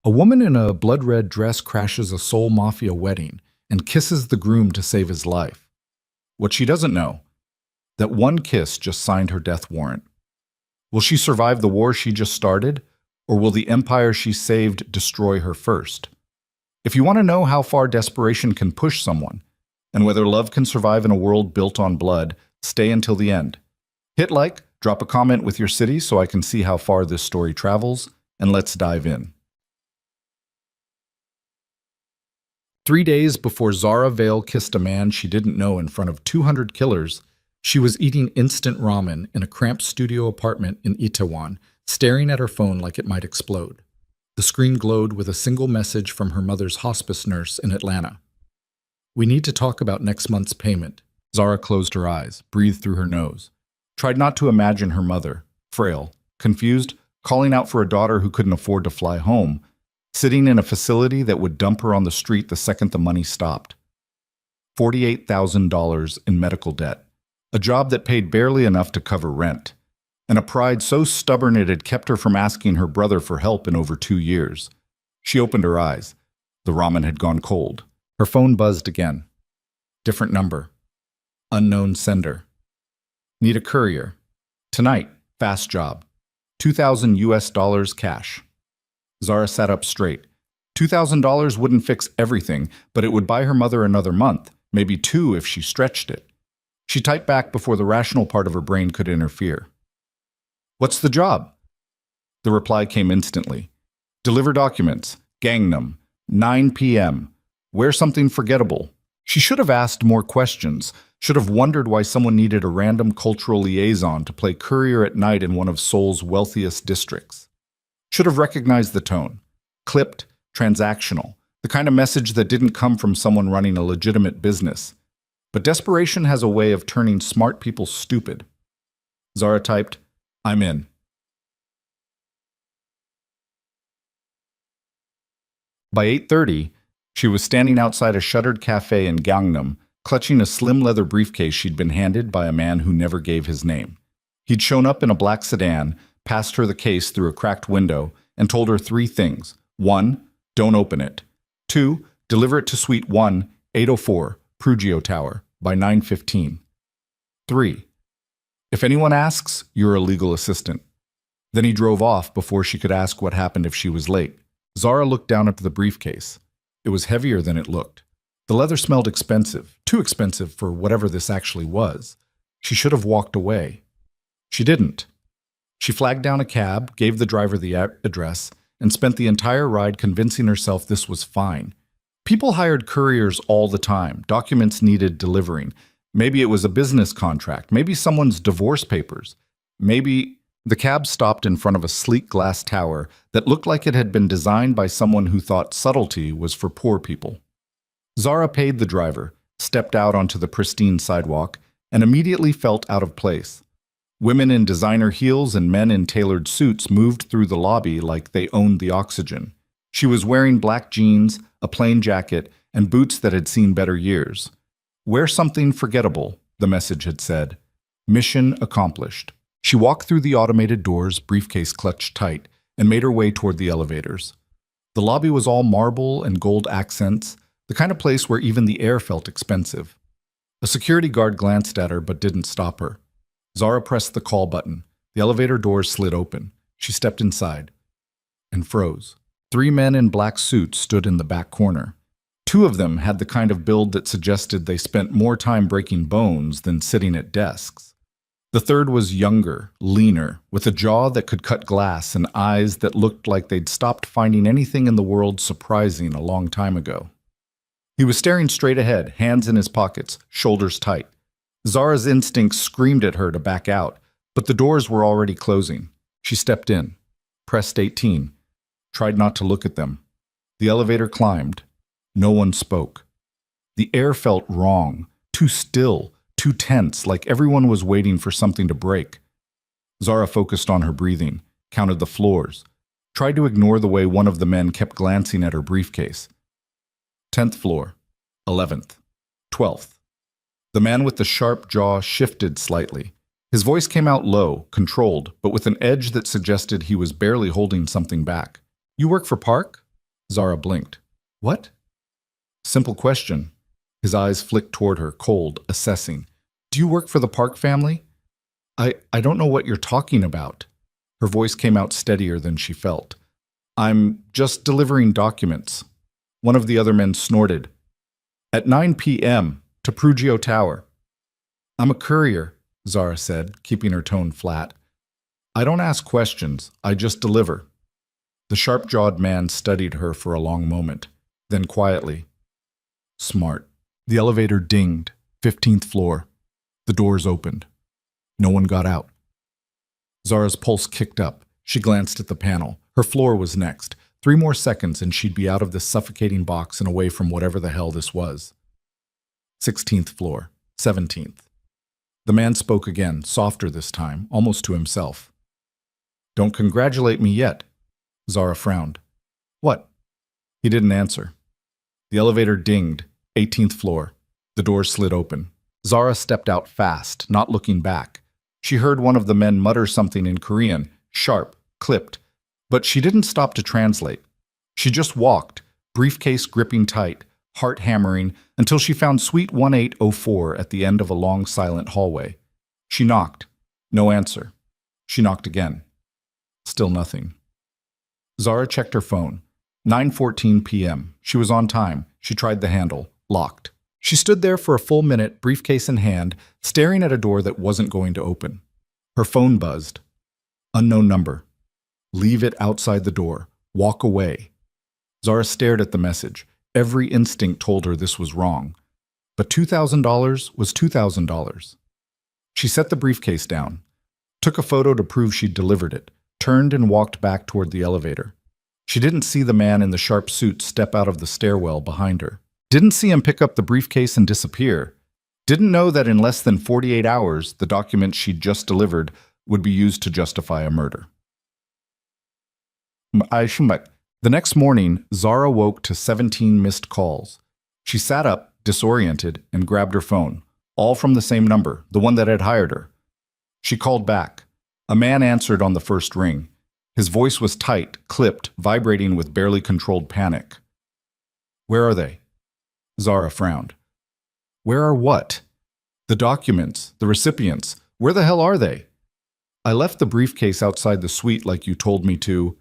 A woman in a blood-red dress crashes a Seoul Mafia wedding and kisses the groom to save his life. What she doesn't know, that one kiss just signed her death warrant. Will she survive the war she just started, or will the empire she saved destroy her first? If you want to know how far desperation can push someone, and whether love can survive in a world built on blood, stay until the end. Hit like, drop a comment with your city so I can see how far this story travels, and let's dive in. 3 days before Zara Vale kissed a man she didn't know in front of 200 killers, she was eating instant ramen in a cramped studio apartment in Itaewon, staring at her phone like it might explode. The screen glowed with a single message from her mother's hospice nurse in Atlanta. "We need to talk about next month's payment." Zara closed her eyes, breathed through her nose, tried not to imagine her mother, frail, confused, calling out for a daughter who couldn't afford to fly home, sitting in a facility that would dump her on the street the second the money stopped. $48,000 in medical debt, a job that paid barely enough to cover rent, and a pride so stubborn it had kept her from asking her brother for help in over 2 years. She opened her eyes. The ramen had gone cold. Her phone buzzed again. Different number. Unknown sender. Need a courier. Tonight, fast job. $2,000 cash. Zara sat up straight. $2,000 wouldn't fix everything, but it would buy her mother another month, maybe 2 if she stretched it. She typed back before the rational part of her brain could interfere. "What's the job?" The reply came instantly. "Deliver documents. Gangnam. 9 p.m. Wear something forgettable." She should have asked more questions, should have wondered why someone needed a random cultural liaison to play courier at night in one of Seoul's wealthiest districts. Should have recognized the tone. Clipped, transactional, the kind of message that didn't come from someone running a legitimate business. But desperation has a way of turning smart people stupid. Zara typed, "I'm in." By 8:30, she was standing outside a shuttered cafe in Gangnam, clutching a slim leather briefcase she'd been handed by a man who never gave his name. He'd shown up in a black sedan, passed her the case through a cracked window, and told her 3 things. 1, don't open it. 2, deliver it to Suite 1, 804, Prugio Tower, by 9:15. 3, if anyone asks, you're a legal assistant. Then he drove off before she could ask what happened if she was late. Zara looked down at the briefcase. It was heavier than it looked. The leather smelled expensive, too expensive for whatever this actually was. She should have walked away. She didn't. She flagged down a cab, gave the driver the address, and spent the entire ride convincing herself this was fine. People hired couriers all the time. Documents needed delivering. Maybe it was a business contract. Maybe someone's divorce papers. Maybe... The cab stopped in front of a sleek glass tower that looked like it had been designed by someone who thought subtlety was for poor people. Zara paid the driver, stepped out onto the pristine sidewalk, and immediately felt out of place. Women in designer heels and men in tailored suits moved through the lobby like they owned the oxygen. She was wearing black jeans, a plain jacket, and boots that had seen better years. "Wear something forgettable," the message had said. Mission accomplished. She walked through the automated doors, briefcase clutched tight, and made her way toward the elevators. The lobby was all marble and gold accents, the kind of place where even the air felt expensive. A security guard glanced at her but didn't stop her. Zara pressed the call button. The elevator doors slid open. She stepped inside and froze. 3 men in black suits stood in the back corner. 2 of them had the kind of build that suggested they spent more time breaking bones than sitting at desks. The third was younger, leaner, with a jaw that could cut glass and eyes that looked like they'd stopped finding anything in the world surprising a long time ago. He was staring straight ahead, hands in his pockets, shoulders tight. Zara's instincts screamed at her to back out, but the doors were already closing. She stepped in, pressed 18, tried not to look at them. The elevator climbed. No one spoke. The air felt wrong, too still, too tense, like everyone was waiting for something to break. Zara focused on her breathing, counted the floors, tried to ignore the way one of the men kept glancing at her briefcase. 10th floor, 11th, 12th. The man with the sharp jaw shifted slightly. His voice came out low, controlled, but with an edge that suggested he was barely holding something back. "You work for Park?" Zara blinked. What? Simple question. His eyes flicked toward her, cold, assessing. Do you work for the Park family? I don't know what you're talking about. Her voice came out steadier than she felt. I'm just delivering documents. One of the other men snorted. At 9 p.m. to Prugio Tower. I'm a courier, Zara said, keeping her tone flat. I don't ask questions, I just deliver. The sharp-jawed man studied her for a long moment, then quietly. Smart. The elevator dinged. 15th floor. The doors opened. No one got out. Zara's pulse kicked up. She glanced at the panel. Her floor was next. 3 more seconds and she'd be out of this suffocating box and away from whatever the hell this was. 16th floor. 17th. The man spoke again, softer this time, almost to himself. Don't congratulate me yet. Zara frowned. What? He didn't answer. The elevator dinged. 18th floor. The door slid open. Zara stepped out fast, not looking back. She heard one of the men mutter something in Korean, sharp, clipped, but she didn't stop to translate. She just walked, briefcase gripping tight, heart hammering, until she found Suite 1804 at the end of a long, silent hallway. She knocked. No answer. She knocked again. Still nothing. Zara checked her phone. 9:14 p.m. She was on time. She tried the handle. Locked. She stood there for a full minute, briefcase in hand, staring at a door that wasn't going to open. Her phone buzzed. Unknown number. Leave it outside the door. Walk away. Zara stared at the message. Every instinct told her this was wrong. But $2,000 was $2,000. She set the briefcase down, took a photo to prove she'd delivered it, turned and walked back toward the elevator. She didn't see the man in the sharp suit step out of the stairwell behind her. Didn't see him pick up the briefcase and disappear. Didn't know that in less than 48 hours, the document she'd just delivered would be used to justify a murder. The next morning, Zara woke to 17 missed calls. She sat up, disoriented, and grabbed her phone, all from the same number, the one that had hired her. She called back. A man answered on the first ring. His voice was tight, clipped, vibrating with barely controlled panic. Where are they? Zara frowned. Where are what? The documents, the recipients. Where the hell are they? I left the briefcase outside the suite like you told me to.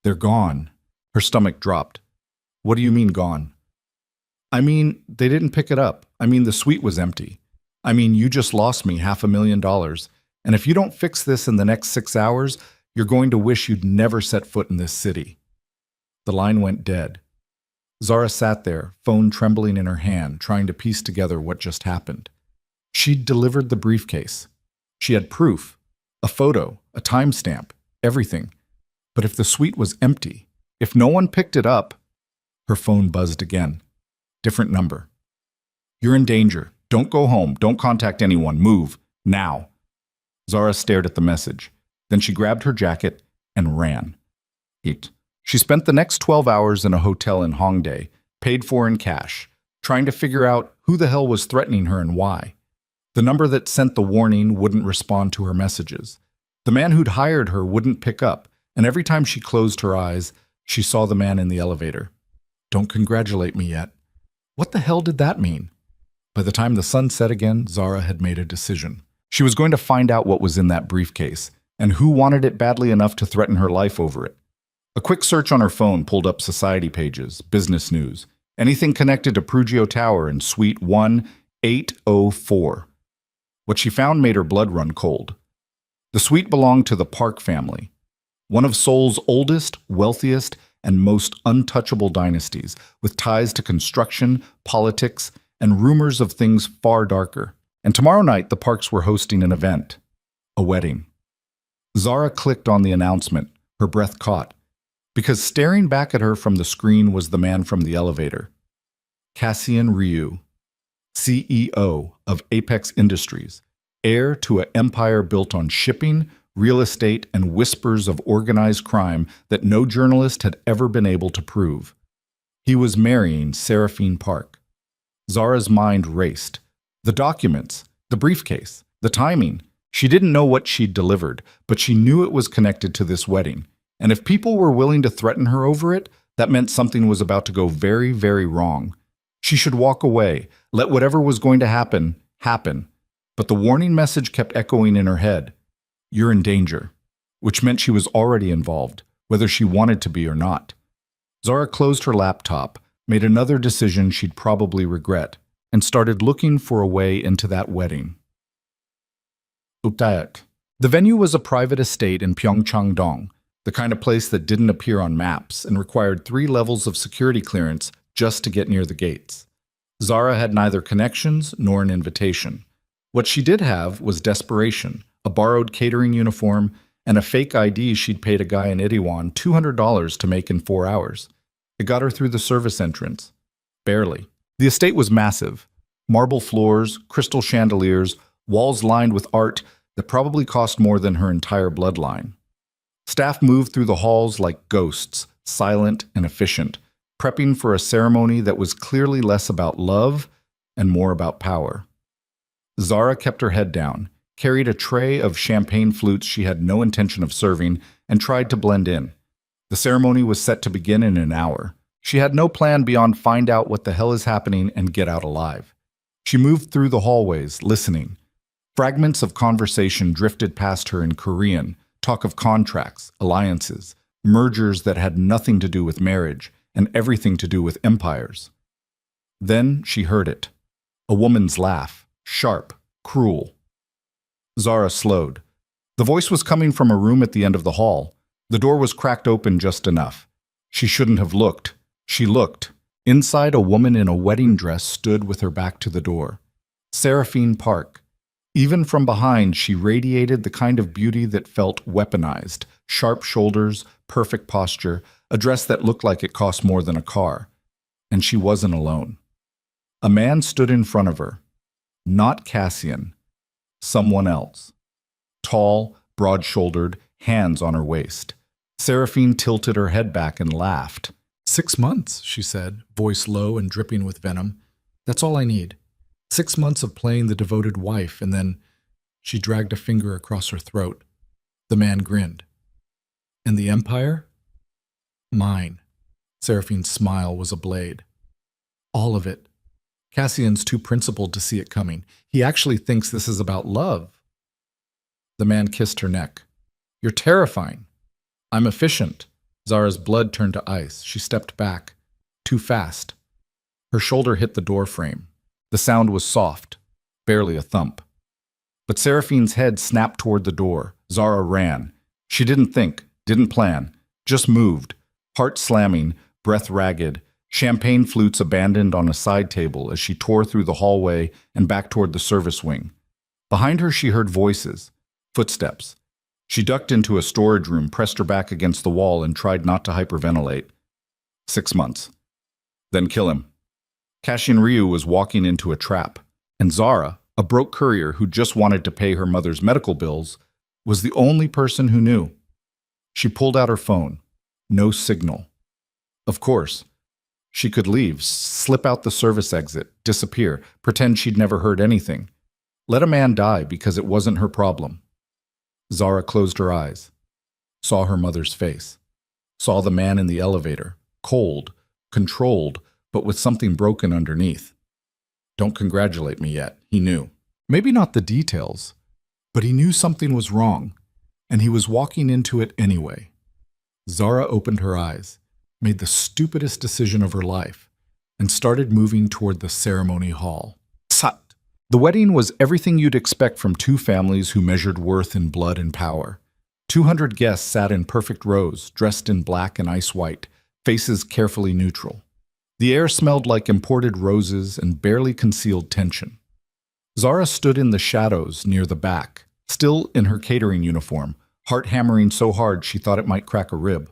They're gone. Her stomach dropped. What do you mean gone? I mean, they didn't pick it up. I mean, the suite was empty. I mean, you just lost me $500,000. And if you don't fix this in the next 6 hours, you're going to wish you'd never set foot in this city. The line went dead. Zara sat there, phone trembling in her hand, trying to piece together what just happened. She'd delivered the briefcase. She had proof, a photo, a timestamp, everything. But if the suite was empty, if no one picked it up, her phone buzzed again. Different number. You're in danger. Don't go home. Don't contact anyone. Move. Now. Zara stared at the message. Then she grabbed her jacket and ran. She spent the next 12 hours in a hotel in Hongdae, paid for in cash, trying to figure out who the hell was threatening her and why. The number that sent the warning wouldn't respond to her messages. The man who'd hired her wouldn't pick up, and every time she closed her eyes, she saw the man in the elevator. Don't congratulate me yet. What the hell did that mean? By the time the sun set again, Zara had made a decision. She was going to find out what was in that briefcase, and who wanted it badly enough to threaten her life over it. A quick search on her phone pulled up society pages, business news, anything connected to Prugio Tower in Suite 1804. What she found made her blood run cold. The suite belonged to the Park family, one of Seoul's oldest, wealthiest, and most untouchable dynasties, with ties to construction, politics, and rumors of things far darker. And tomorrow night, the Parks were hosting an event, a wedding. Zara clicked on the announcement, her breath caught, because staring back at her from the screen was the man from the elevator. Cassian Ryu, CEO of Apex Industries, heir to an empire built on shipping, real estate, and whispers of organized crime that no journalist had ever been able to prove. He was marrying Seraphine Park. Zara's mind raced. The documents, the briefcase, the timing. She didn't know what she'd delivered, but she knew it was connected to this wedding. And if people were willing to threaten her over it, That meant something was about to go very, very wrong. She should walk away, let whatever was going to happen, happen. But the warning message kept echoing in her head. You're in danger. Which meant she was already involved, whether she wanted to be or not. Zara closed her laptop, made another decision she'd probably regret, and started looking for a way into that wedding. Updayak. The venue was a private estate in Pyeongchang-dong, the kind of place that didn't appear on maps and required 3 levels of security clearance just to get near the gates. Zara had neither connections nor an invitation. What she did have was desperation, a borrowed catering uniform, and a fake ID she'd paid a guy in Itaewon $200 to make in 4 hours. It got her through the service entrance. Barely. The estate was massive. Marble floors, crystal chandeliers, walls lined with art that probably cost more than her entire bloodline. Staff moved through the halls like ghosts, silent and efficient, prepping for a ceremony that was clearly less about love and more about power. Zara kept her head down, carried a tray of champagne flutes she had no intention of serving, and tried to blend in. The ceremony was set to begin in an hour. She had no plan beyond find out what the hell is happening and get out alive. She moved through the hallways, listening. Fragments of conversation drifted past her in Korean, talk of contracts, alliances, mergers that had nothing to do with marriage and everything to do with empires. Then she heard it. A woman's laugh, sharp, cruel. Zara slowed. The voice was coming from a room at the end of the hall. The door was cracked open just enough. She shouldn't have looked. She looked. Inside, a woman in a wedding dress stood with her back to the door. Seraphine Park. Even from behind, she radiated the kind of beauty that felt weaponized. Sharp shoulders, perfect posture, a dress that looked like it cost more than a car. And she wasn't alone. A man stood in front of her. Not Cassian. Someone else. Tall, broad-shouldered, hands on her waist. Seraphine tilted her head back and laughed. 6 months, she said, voice low and dripping with venom. That's all I need. 6 months of playing the devoted wife, and then she dragged a finger across her throat. The man grinned. And the empire? Mine. Seraphine's smile was a blade. All of it. Cassian's too principled to see it coming. He actually thinks this is about love. The man kissed her neck. You're terrifying. I'm efficient. Zara's blood turned to ice. She stepped back. Too fast. Her shoulder hit the door frame. The sound was soft, barely a thump. But Seraphine's head snapped toward the door. Zara ran. She didn't think, didn't plan, just moved, heart slamming, breath ragged, champagne flutes abandoned on a side table as she tore through the hallway and back toward the service wing. Behind her, she heard voices, footsteps. She ducked into a storage room, pressed her back against the wall, and tried not to hyperventilate. 6 months. Then kill him. Cassian Ryu was walking into a trap, and Zara, a broke courier who just wanted to pay her mother's medical bills, was the only person who knew. She pulled out her phone. No signal. Of course. She could leave, slip out the service exit, disappear, pretend she'd never heard anything. Let a man die because it wasn't her problem. Zara closed her eyes, saw her mother's face, saw the man in the elevator, cold, controlled, but with something broken underneath. Don't congratulate me yet, he knew. Maybe not the details, but he knew something was wrong, and he was walking into it anyway. Zara opened her eyes, made the stupidest decision of her life, and started moving toward the ceremony hall. Sat! The wedding was everything you'd expect from 2 families who measured worth in blood and power. 200 guests sat in perfect rows, dressed in black and ice white, faces carefully neutral. The air smelled like imported roses and barely concealed tension. Zara stood in the shadows near the back, still in her catering uniform, heart hammering so hard she thought it might crack a rib.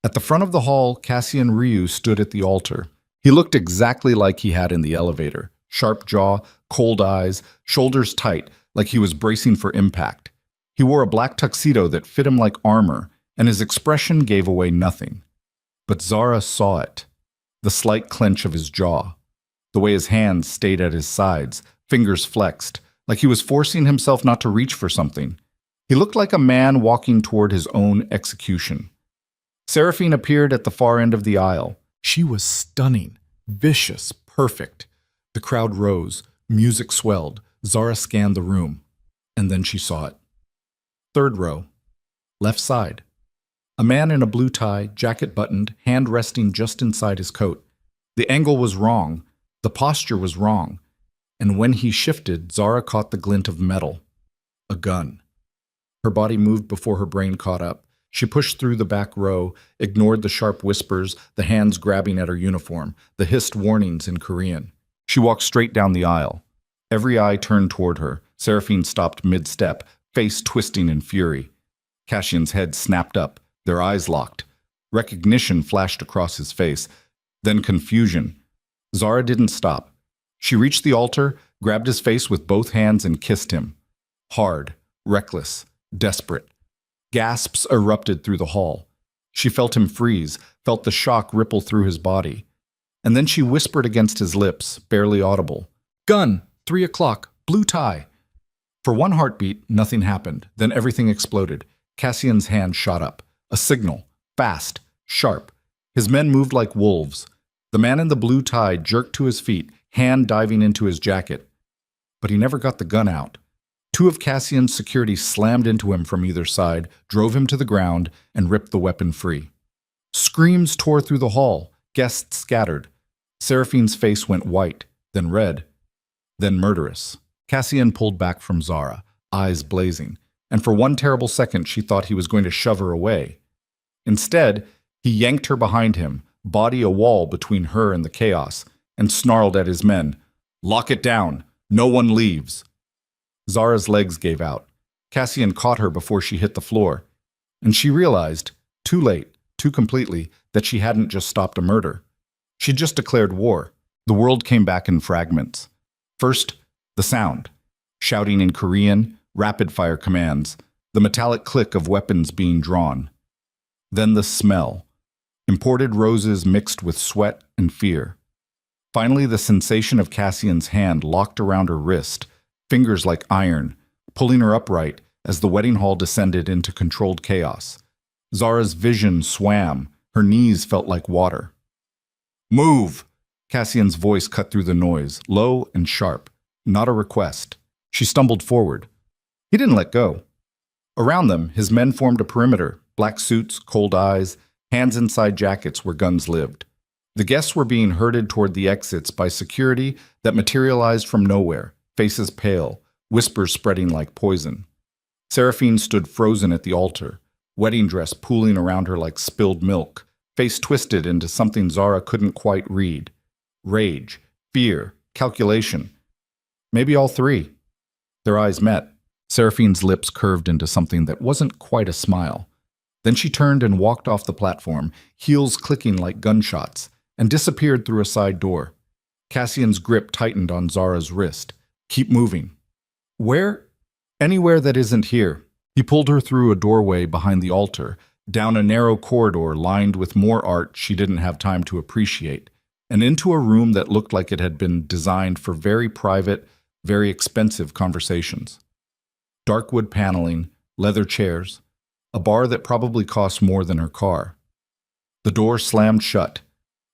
At the front of the hall, Cassian Ryu stood at the altar. He looked exactly like he had in the elevator. Sharp jaw, cold eyes, shoulders tight, like he was bracing for impact. He wore a black tuxedo that fit him like armor, and his expression gave away nothing. But Zara saw it. The slight clench of his jaw. The way his hands stayed at his sides, fingers flexed, like he was forcing himself not to reach for something. He looked like a man walking toward his own execution. Seraphine appeared at the far end of the aisle. She was stunning, vicious, perfect. The crowd rose, music swelled. Zara scanned the room, and then she saw it. Third row, left side. A man in a blue tie, jacket buttoned, hand resting just inside his coat. The angle was wrong. The posture was wrong. And when he shifted, Zara caught the glint of metal. A gun. Her body moved before her brain caught up. She pushed through the back row, ignored the sharp whispers, the hands grabbing at her uniform, the hissed warnings in Korean. She walked straight down the aisle. Every eye turned toward her. Seraphine stopped mid-step, face twisting in fury. Cassian's head snapped up, their eyes locked. Recognition flashed across his face, then confusion. Zara didn't stop. She reached the altar, grabbed his face with both hands and kissed him. Hard, reckless, desperate. Gasps erupted through the hall. She felt him freeze, felt the shock ripple through his body. And then she whispered against his lips, barely audible. "Gun, 3 o'clock, blue tie." For one heartbeat, nothing happened. Then everything exploded. Cassian's hand shot up. A signal. Fast. Sharp. His men moved like wolves. The man in the blue tie jerked to his feet, hand diving into his jacket. But he never got the gun out. 2 of Cassian's security slammed into him from either side, drove him to the ground, and ripped the weapon free. Screams tore through the hall. Guests scattered. Seraphine's face went white, then red, then murderous. Cassian pulled back from Zara, eyes blazing, and for one terrible second she thought he was going to shove her away. Instead, he yanked her behind him, body a wall between her and the chaos, and snarled at his men, "Lock it down! No one leaves!" Zara's legs gave out. Cassian caught her before she hit the floor, and she realized, too late, too completely, that she hadn't just stopped a murder. She'd just declared war. The world came back in fragments. First, the sound. Shouting in Korean, rapid-fire commands, the metallic click of weapons being drawn. Then the smell. Imported roses mixed with sweat and fear. Finally, the sensation of Cassian's hand locked around her wrist, fingers like iron, pulling her upright as the wedding hall descended into controlled chaos. Zara's vision swam. Her knees felt like water. "Move!" Cassian's voice cut through the noise, low and sharp. Not a request. She stumbled forward. He didn't let go. Around them, his men formed a perimeter, black suits, cold eyes, hands inside jackets where guns lived. The guests were being herded toward the exits by security that materialized from nowhere, faces pale, whispers spreading like poison. Seraphine stood frozen at the altar, wedding dress pooling around her like spilled milk, face twisted into something Zara couldn't quite read. Rage, fear, calculation. Maybe all three. Their eyes met. Seraphine's lips curved into something that wasn't quite a smile. Then she turned and walked off the platform, heels clicking like gunshots, and disappeared through a side door. Cassian's grip tightened on Zara's wrist. "Keep moving." "Where?" "Anywhere that isn't here." He pulled her through a doorway behind the altar, down a narrow corridor lined with more art she didn't have time to appreciate, and into a room that looked like it had been designed for very private, very expensive conversations. Dark wood paneling, leather chairs, a bar that probably cost more than her car. The door slammed shut.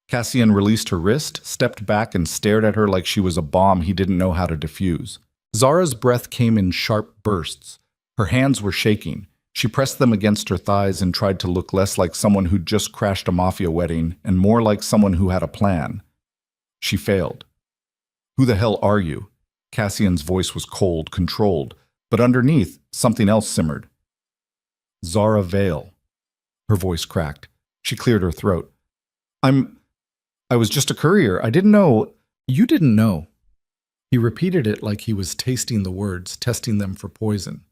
Cassian released her wrist, stepped back, and stared at her like she was a bomb he didn't know how to defuse. Zara's breath came in sharp bursts. Her hands were shaking. She pressed them against her thighs and tried to look less like someone who'd just crashed a Mafia wedding and more like someone who had a plan. She failed. "Who the hell are you?" Cassian's voice was cold, controlled, but underneath, something else simmered. "Zara Vale." Her voice cracked. She cleared her throat. I was just a courier. I didn't know." "You didn't know." He repeated it like he was tasting the words, testing them for poison.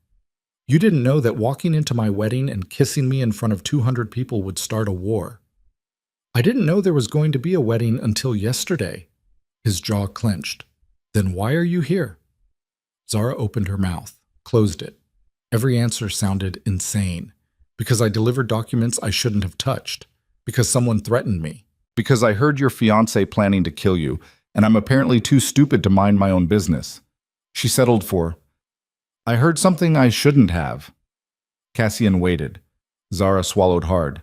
"You didn't know that walking into my wedding and kissing me in front of 200 people would start a war. I didn't know there was going to be a wedding until yesterday." His jaw clenched. "Then why are you here?" Zara opened her mouth, closed it. Every answer sounded insane. "Because I delivered documents I shouldn't have touched. Because someone threatened me. Because I heard your fiancé planning to kill you, and I'm apparently too stupid to mind my own business." She settled for, "I heard something I shouldn't have." Cassian waited. Zara swallowed hard.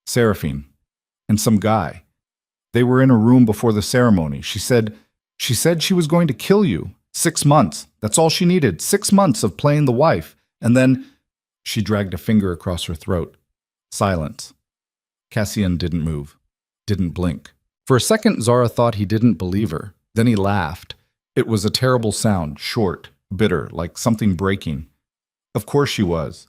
Seraphine. And some guy. They were in a room before the ceremony. She said she was going to kill you. 6 months. That's all she needed. 6 months of playing the wife. And then she dragged a finger across her throat. Silence. Cassian didn't move. Didn't blink. For a second, Zara thought he didn't believe her. Then he laughed. It was a terrible sound, short, bitter, like something breaking. Of course she was.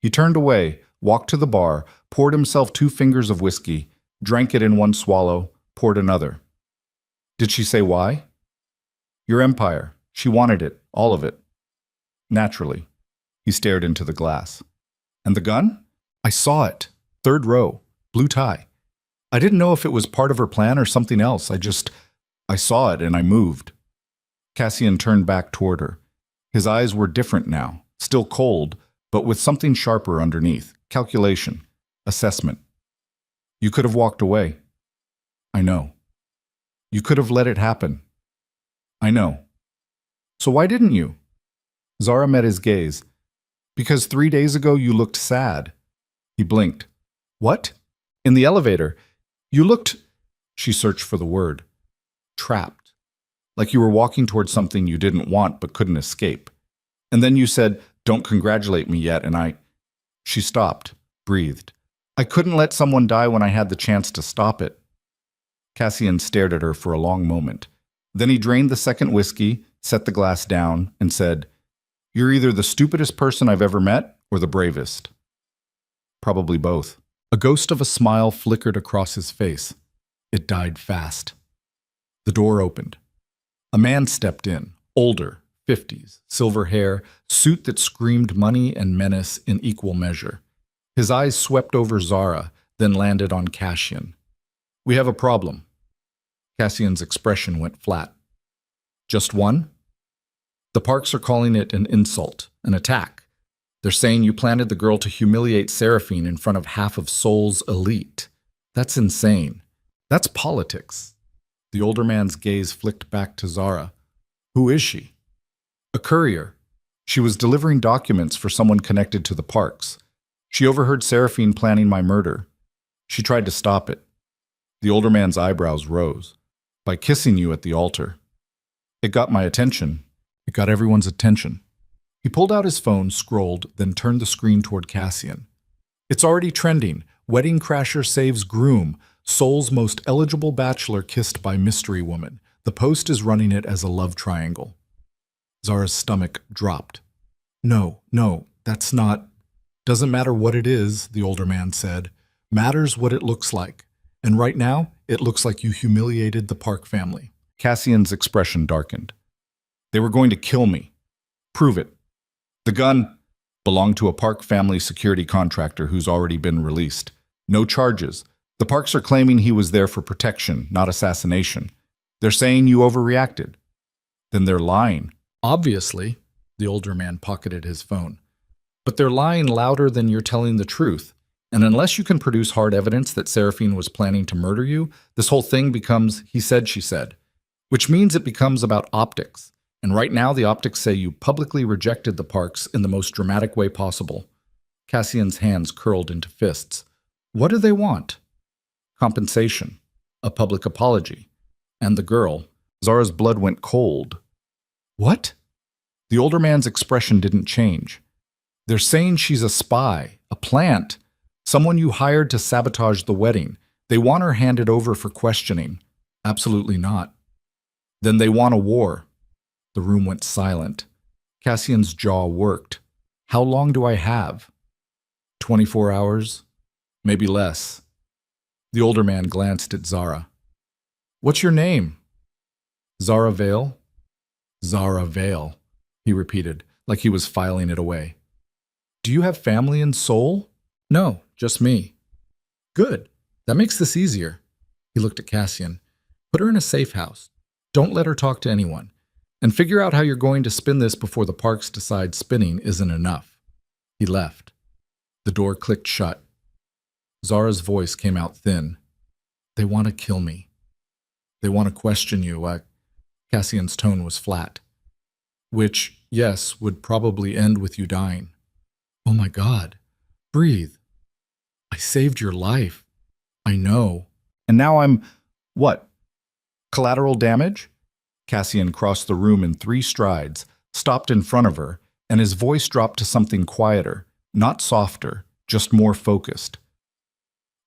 He turned away, walked to the bar, poured himself 2 fingers of whiskey, drank it in one swallow, poured another. Did she say why? Your empire. She wanted it, all of it. Naturally. He stared into the glass. And the gun? I saw it. 3rd row. Blue tie. I didn't know if it was part of her plan or something else. I saw it and I moved. Cassian turned back toward her. His eyes were different now, still cold, but with something sharper underneath. Calculation. Assessment. You could have walked away. I know. You could have let it happen. I know. So why didn't you? Zara met his gaze. Because 3 days ago you looked sad. He blinked. What? In the elevator. You looked... She searched for the word. Trapped. Like you were walking towards something you didn't want but couldn't escape. And then you said, don't congratulate me yet, and I... She stopped, breathed. I couldn't let someone die when I had the chance to stop it. Cassian stared at her for a long moment. Then he drained the 2nd whiskey, set the glass down, and said, You're either the stupidest person I've ever met or the bravest. Probably both. A ghost of a smile flickered across his face. It died fast. The door opened. A man stepped in, older, 50s, silver hair, suit that screamed money and menace in equal measure. His eyes swept over Zara, then landed on Cassian. We have a problem. Cassian's expression went flat. Just one? The Parks are calling it an insult, an attack. They're saying you planted the girl to humiliate Seraphine in front of half of Seoul's elite. That's insane. That's politics. The older man's gaze flicked back to Zara. Who is she? A courier. She was delivering documents for someone connected to the Parks. She overheard Seraphine planning my murder. She tried to stop it. The older man's eyebrows rose. By kissing you at the altar. It got my attention. It got everyone's attention. He pulled out his phone, scrolled, then turned the screen toward Cassian. It's already trending. Wedding crasher saves Groom. Seoul's most eligible bachelor kissed by mystery woman. The Post is running it as a love triangle. Zara's stomach dropped. No, that's not... Doesn't matter what it is, the older man said. Matters what it looks like. And right now, it looks like you humiliated the Park family. Cassian's expression darkened. They were going to kill me. Prove it. The gun belonged to a Park family security contractor who's already been released. No charges. The Parks are claiming he was there for protection, not assassination. They're saying you overreacted. Then they're lying. Obviously, the older man pocketed his phone. But they're lying louder than you're telling the truth. And unless you can produce hard evidence that Seraphine was planning to murder you, this whole thing becomes he said, she said. Which means it becomes about optics. And right now the optics say you publicly rejected the Parks in the most dramatic way possible. Cassian's hands curled into fists. What do they want? Compensation. A public apology. And the girl. Zara's blood went cold. What? The older man's expression didn't change. They're saying she's a spy, a plant, someone you hired to sabotage the wedding. They want her handed over for questioning. Absolutely not. Then they want a war. The room went silent. Cassian's jaw worked. How long do I have? 24 hours? Maybe less. The older man glanced at Zara. What's your name? Zara Vale? Zara Vale, he repeated, like he was filing it away. Do you have family in Seoul? No, just me. Good. That makes this easier. He looked at Cassian. Put her in a safe house. Don't let her talk to anyone. And figure out how you're going to spin this before the Parks decide spinning isn't enough. He left. The door clicked shut. Zara's voice came out thin. They want to kill me. They want to question you. Cassian's tone was flat. Which, yes, would probably end with you dying. Oh my God. Breathe. I saved your life. I know. And now I'm, what? Collateral damage? Cassian crossed the room in 3 strides, stopped in front of her, and his voice dropped to something quieter, not softer, just more focused.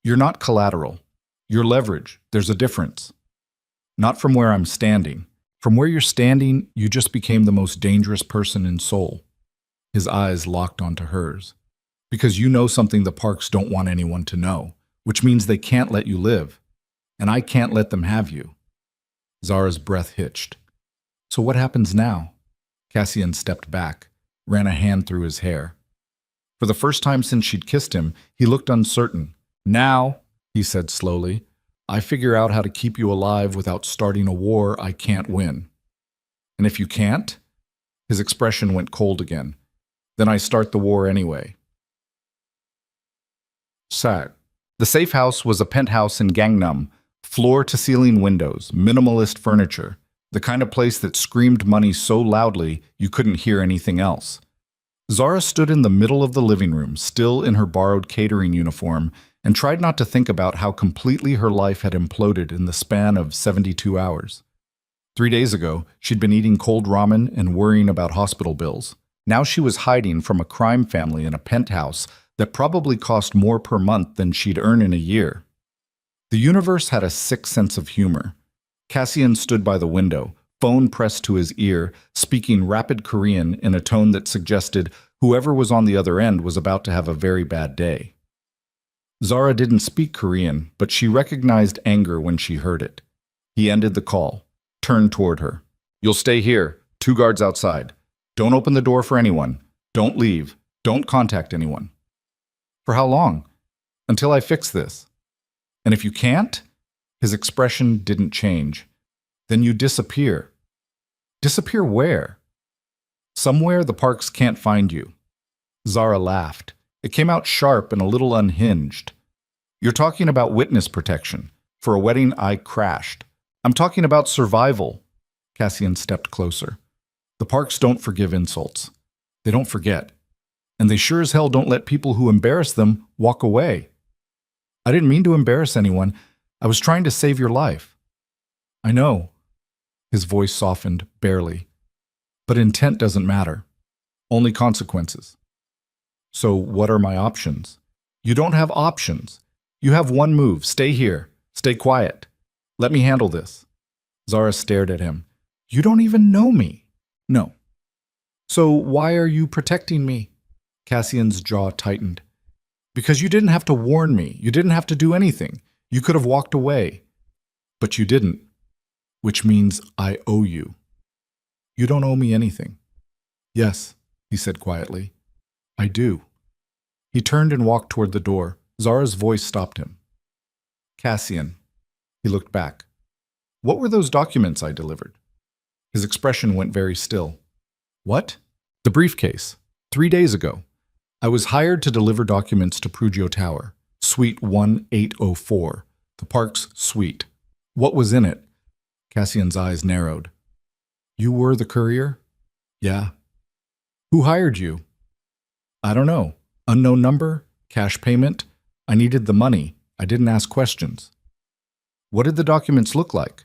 You're not collateral. You're leverage. There's a difference. Not from where I'm standing. From where you're standing, you just became the most dangerous person in Seoul. His eyes locked onto hers. Because you know something the Parks don't want anyone to know, which means they can't let you live. And I can't let them have you. Zara's breath hitched. So what happens now? Cassian stepped back, ran a hand through his hair. For the first time since she'd kissed him, he looked uncertain. Now, he said slowly, I figure out how to keep you alive without starting a war I can't win. And if you can't? His expression went cold again. Then I start the war anyway. Sad. The safe house was a penthouse in Gangnam, floor-to-ceiling windows, minimalist furniture, the kind of place that screamed money so loudly you couldn't hear anything else. Zara stood in the middle of the living room, still in her borrowed catering uniform, and tried not to think about how completely her life had imploded in the span of 72 hours. 3 days ago, she'd been eating cold ramen and worrying about hospital bills. Now she was hiding from a crime family in a penthouse that probably cost more per month than she'd earn in a year. The universe had a sick sense of humor. Cassian stood by the window, phone pressed to his ear, speaking rapid Korean in a tone that suggested whoever was on the other end was about to have a very bad day. Zara didn't speak Korean, but she recognized anger when she heard it. He ended the call, turned toward her. You'll stay here, 2 guards outside. Don't open the door for anyone. Don't leave. Don't contact anyone. For how long? Until I fix this. And if you can't? His expression didn't change. Then you disappear. Disappear where? Somewhere the Parks can't find you. Zara laughed. It came out sharp and a little unhinged. You're talking about witness protection. For a wedding I crashed. I'm talking about survival. Cassian stepped closer. The Parks don't forgive insults. They don't forget. And they sure as hell don't let people who embarrass them walk away. I didn't mean to embarrass anyone. I was trying to save your life. I know. His voice softened, barely. But intent doesn't matter. Only consequences. So what are my options? You don't have options. You have one move. Stay here. Stay quiet. Let me handle this. Zara stared at him. You don't even know me. No. So why are you protecting me? Cassian's jaw tightened. Because you didn't have to warn me. You didn't have to do anything. You could have walked away. But you didn't. Which means I owe you. You don't owe me anything. Yes, he said quietly. I do. He turned and walked toward the door. Zara's voice stopped him. Cassian. He looked back. What were those documents I delivered? His expression went very still. What? The briefcase. 3 days ago. I was hired to deliver documents to Prugio Tower, Suite 1804, the Parks suite. What was in it? Cassian's eyes narrowed. You were the courier? Yeah. Who hired you? I don't know. Unknown number? Cash payment? I needed the money. I didn't ask questions. What did the documents look like?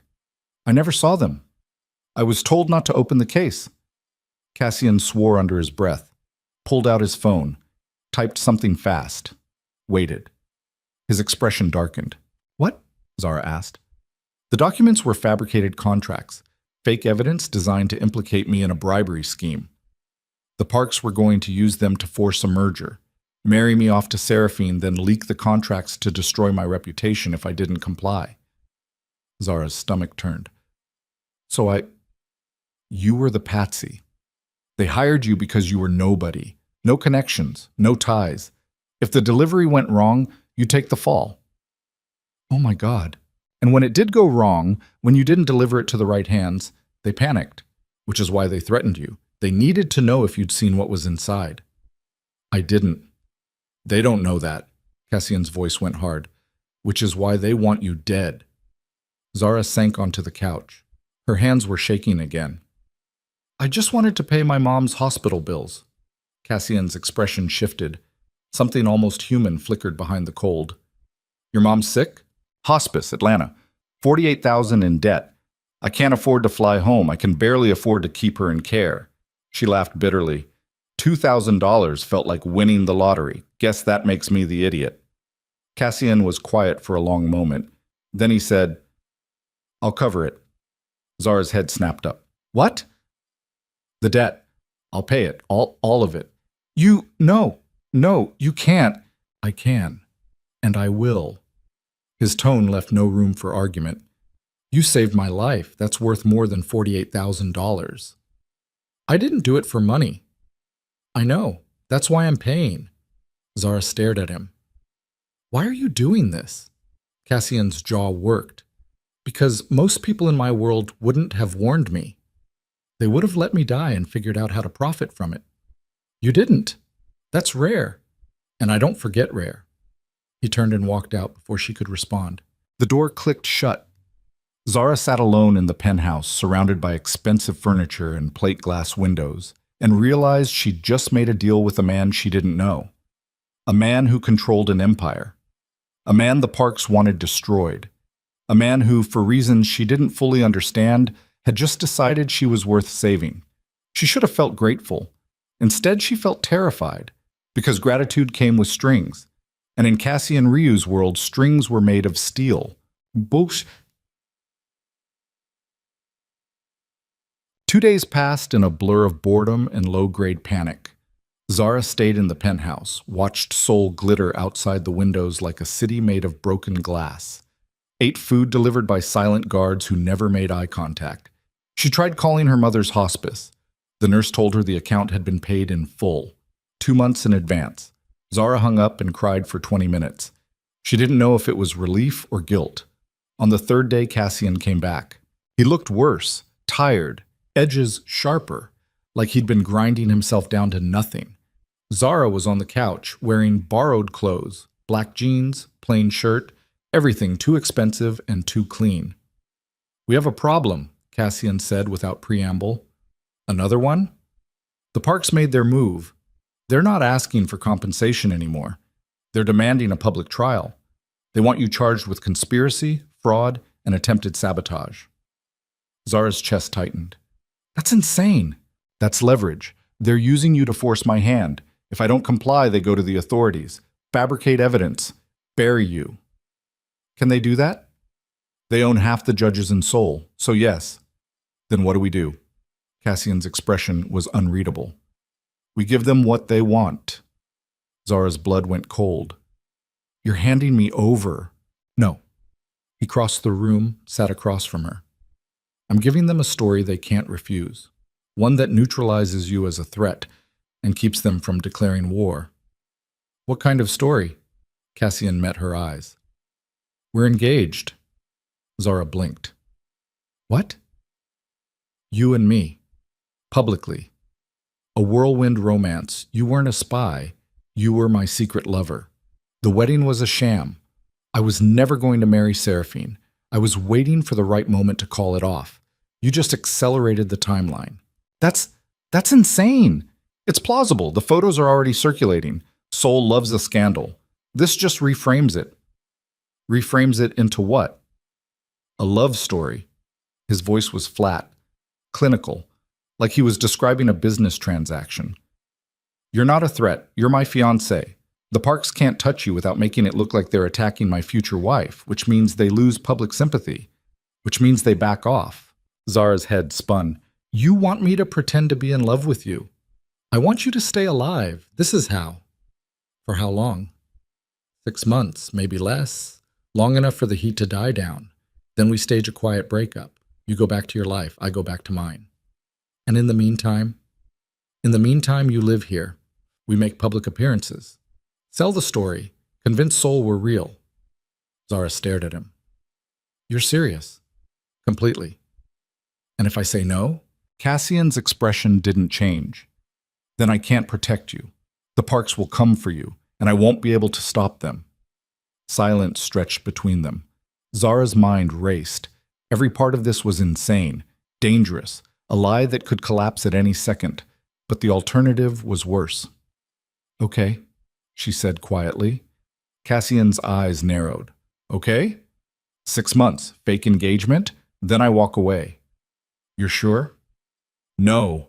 I never saw them. I was told not to open the case. Cassian swore under his breath, pulled out his phone, typed something fast, waited. His expression darkened. What? Zara asked. The documents were fabricated contracts, fake evidence designed to implicate me in a bribery scheme. The Parks were going to use them to force a merger, marry me off to Seraphine, then leak the contracts to destroy my reputation if I didn't comply. Zara's stomach turned. So you were the patsy. They hired you because you were nobody. No connections, no ties. If the delivery went wrong, you take the fall. Oh my God. And when it did go wrong, when you didn't deliver it to the right hands, they panicked, which is why they threatened you. They needed to know if you'd seen what was inside. I didn't. They don't know that. Cassian's voice went hard, which is why they want you dead. Zara sank onto the couch. Her hands were shaking again. I just wanted to pay my mom's hospital bills. Cassian's expression shifted. Something almost human flickered behind the cold. Your mom's sick? Hospice, Atlanta. 48,000 in debt. I can't afford to fly home. I can barely afford to keep her in care. She laughed bitterly. $2,000 felt like winning the lottery. Guess that makes me the idiot. Cassian was quiet for a long moment. Then he said, I'll cover it. Zara's head snapped up. What? The debt. I'll pay it. All of it. No, you can't. I can. And I will. His tone left no room for argument. You saved my life. That's worth more than $48,000. I didn't do it for money. I know. That's why I'm paying. Zara stared at him. Why are you doing this? Cassian's jaw worked. Because most people in my world wouldn't have warned me. They would have let me die and figured out how to profit from it. You didn't. That's rare. And I don't forget rare. He turned and walked out before she could respond. The door clicked shut. Zara sat alone in the penthouse, surrounded by expensive furniture and plate glass windows, and realized she'd just made a deal with a man she didn't know. A man who controlled an empire. A man the Parks wanted destroyed. A man who, for reasons she didn't fully understand, had just decided she was worth saving. She should have felt grateful. Instead, she felt terrified, because gratitude came with strings. And in Cassian Ryu's world, strings were made of steel. Bullshit. 2 days passed in a blur of boredom and low-grade panic. Zara stayed in the penthouse, watched Seoul glitter outside the windows like a city made of broken glass, ate food delivered by silent guards who never made eye contact. She tried calling her mother's hospice. The nurse told her the account had been paid in full, 2 months in advance. Zara hung up and cried for 20 minutes. She didn't know if it was relief or guilt. On the third day, Cassian came back. He looked worse, tired, edges sharper, like he'd been grinding himself down to nothing. Zara was on the couch, wearing borrowed clothes, black jeans, plain shirt, everything too expensive and too clean. We have a problem, Cassian said without preamble. Another one? The Parks made their move. They're not asking for compensation anymore. They're demanding a public trial. They want you charged with conspiracy, fraud, and attempted sabotage. Zara's chest tightened. That's insane. That's leverage. They're using you to force my hand. If I don't comply, they go to the authorities, fabricate evidence, bury you. Can they do that? They own half the judges in Seoul, so yes. Then what do we do? Cassian's expression was unreadable. We give them what they want. Zara's blood went cold. You're handing me over. No. He crossed the room, sat across from her. I'm giving them a story they can't refuse. One that neutralizes you as a threat and keeps them from declaring war. What kind of story? Cassian met her eyes. We're engaged. Zara blinked. What? You and me. Publicly. A whirlwind romance. You weren't a spy. You were my secret lover. The wedding was a sham. I was never going to marry Seraphine. I was waiting for the right moment to call it off. You just accelerated the timeline. That's insane. It's plausible. The photos are already circulating. Seoul loves a scandal. This just reframes it. Reframes it into what? A love story. His voice was flat, clinical, like he was describing a business transaction. You're not a threat. You're my fiancé. The Parks can't touch you without making it look like they're attacking my future wife, which means they lose public sympathy, which means they back off. Zara's head spun. You want me to pretend to be in love with you. I want you to stay alive. This is how. For how long? 6 months, maybe less. Long enough for the heat to die down. Then we stage a quiet breakup. You go back to your life. I go back to mine. And in the meantime? In the meantime, you live here. We make public appearances. Sell the story. Convince Seoul we're real. Zara stared at him. You're serious? Completely. And if I say no? Cassian's expression didn't change. Then I can't protect you. The Parks will come for you, and I won't be able to stop them. Silence stretched between them. Zara's mind raced. Every part of this was insane, dangerous, a lie that could collapse at any second, but the alternative was worse. Okay, she said quietly. Cassian's eyes narrowed. okay? 6 months, fake engagement, then I walk away. You're sure? No.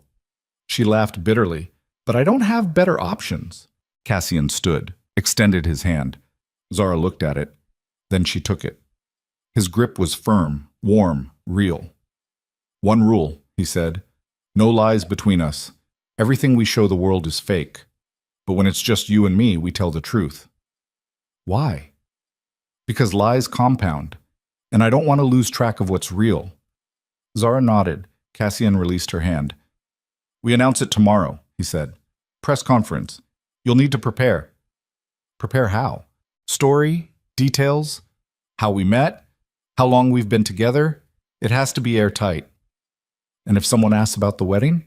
She laughed bitterly. But I don't have better options. Cassian stood, extended his hand. Zara looked at it. Then she took it. His grip was firm, warm, real. One rule, he said. No lies between us. Everything we show the world is fake. But when it's just you and me, we tell the truth. Why? Because lies compound. And I don't want to lose track of what's real. Zara nodded. Cassian released her hand. We announce it tomorrow, he said. Press conference. You'll need to prepare. Prepare how? Story? Details? How we met? How long we've been together? It has to be airtight. And if someone asks about the wedding?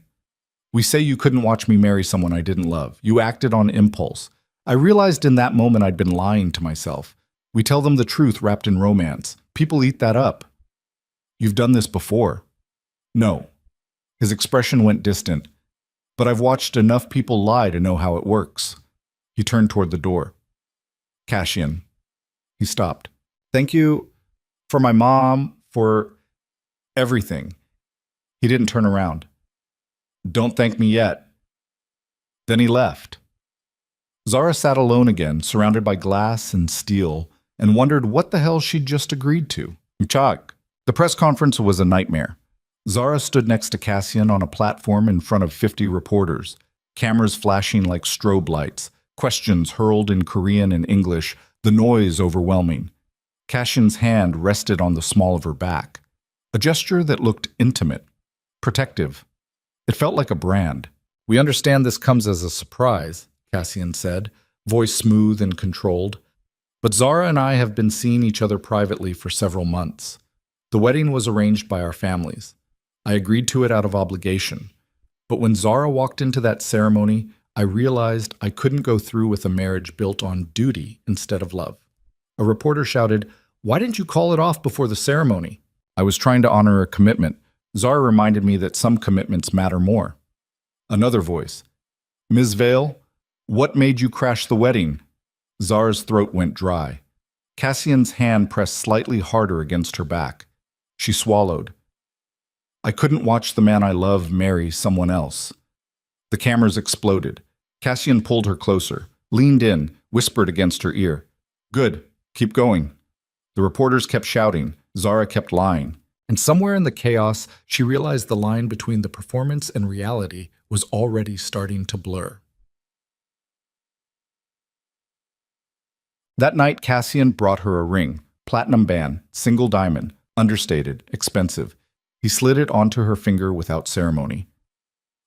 We say you couldn't watch me marry someone I didn't love. You acted on impulse. I realized in that moment I'd been lying to myself. We tell them the truth wrapped in romance. People eat that up. You've done this before. No. His expression went distant. But I've watched enough people lie to know how it works. He turned toward the door. Cassian. He stopped. Thank you for my mom, for everything. He didn't turn around. Don't thank me yet. Then he left. Zara sat alone again, surrounded by glass and steel, and wondered what the hell she'd just agreed to. Chak. The press conference was a nightmare. Zara stood next to Cassian on a platform in front of 50 reporters, cameras flashing like strobe lights, questions hurled in Korean and English, the noise overwhelming. Cassian's hand rested on the small of her back, a gesture that looked intimate, protective. It felt like a brand. We understand this comes as a surprise, Cassian said, voice smooth and controlled. But Zara and I have been seeing each other privately for several months. The wedding was arranged by our families. I agreed to it out of obligation. But when Zara walked into that ceremony, I realized I couldn't go through with a marriage built on duty instead of love. A reporter shouted, "Why didn't you call it off before the ceremony?" I was trying to honor a commitment. Zara reminded me that some commitments matter more. Another voice, "Ms. Vale, what made you crash the wedding?" Zara's throat went dry. Cassian's hand pressed slightly harder against her back. She swallowed. I couldn't watch the man I love marry someone else. The cameras exploded. Cassian pulled her closer, leaned in, whispered against her ear. Good, keep going. The reporters kept shouting. Zara kept lying. And somewhere in the chaos, she realized the line between the performance and reality was already starting to blur. That night, Cassian brought her a ring, platinum band, single diamond, understated, expensive. He slid it onto her finger without ceremony.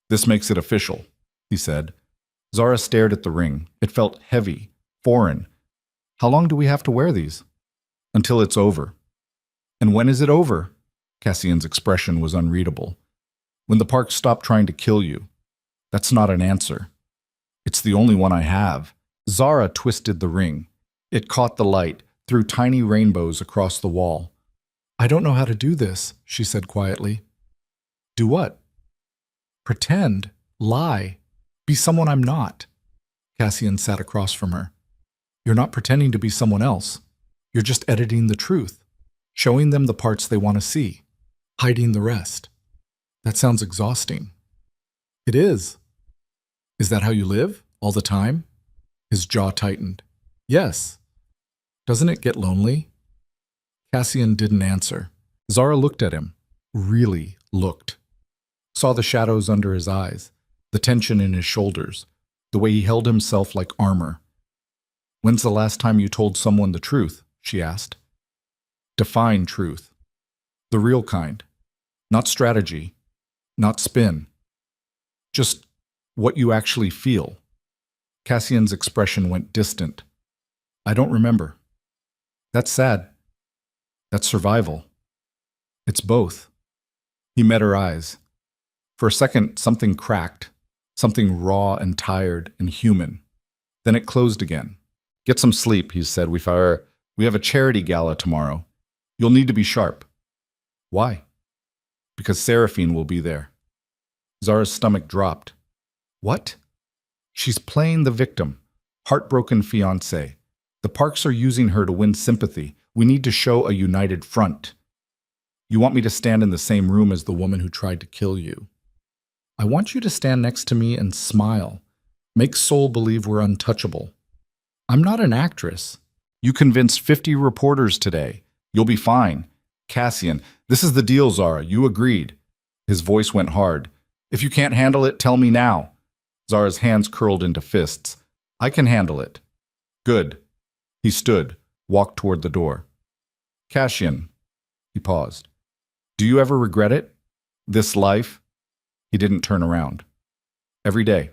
This makes it official, he said. Zara stared at the ring. It felt heavy, foreign. How long do we have to wear these? Until it's over. And when is it over? Cassian's expression was unreadable. When the park stopped trying to kill you. That's not an answer. It's the only one I have. Zara twisted the ring. It caught the light, threw tiny rainbows across the wall. I don't know how to do this, she said quietly. Do what? Pretend, lie, be someone I'm not. Cassian sat across from her. You're not pretending to be someone else. You're just editing the truth, showing them the parts they want to see, hiding the rest. That sounds exhausting. It is. Is that how you live, all the time? His jaw tightened. Yes. Doesn't it get lonely? Cassian didn't answer. Zara looked at him, really looked. Saw the shadows under his eyes, the tension in his shoulders, the way he held himself like armor. When's the last time you told someone the truth? She asked. Define truth. The real kind. Not strategy. Not spin. Just what you actually feel. Cassian's expression went distant. I don't remember. That's sad. That's survival. It's both. He met her eyes. For a second, something cracked, something raw and tired and human. Then it closed again. Get some sleep, he said. We have a charity gala tomorrow. You'll need to be sharp. Why? Because Seraphine will be there. Zara's stomach dropped. What? She's playing the victim, heartbroken fiancé. The parks are using her to win sympathy. We need to show a united front. You want me to stand in the same room as the woman who tried to kill you. I want you to stand next to me and smile. Make Soul believe we're untouchable. I'm not an actress. You convinced 50 reporters today. You'll be fine. Cassian, this is the deal, Zara. You agreed. His voice went hard. If you can't handle it, tell me now. Zara's hands curled into fists. I can handle it. Good. He stood, walked toward the door. Cassian. He paused. Do you ever regret it? This life? He didn't turn around. Every day.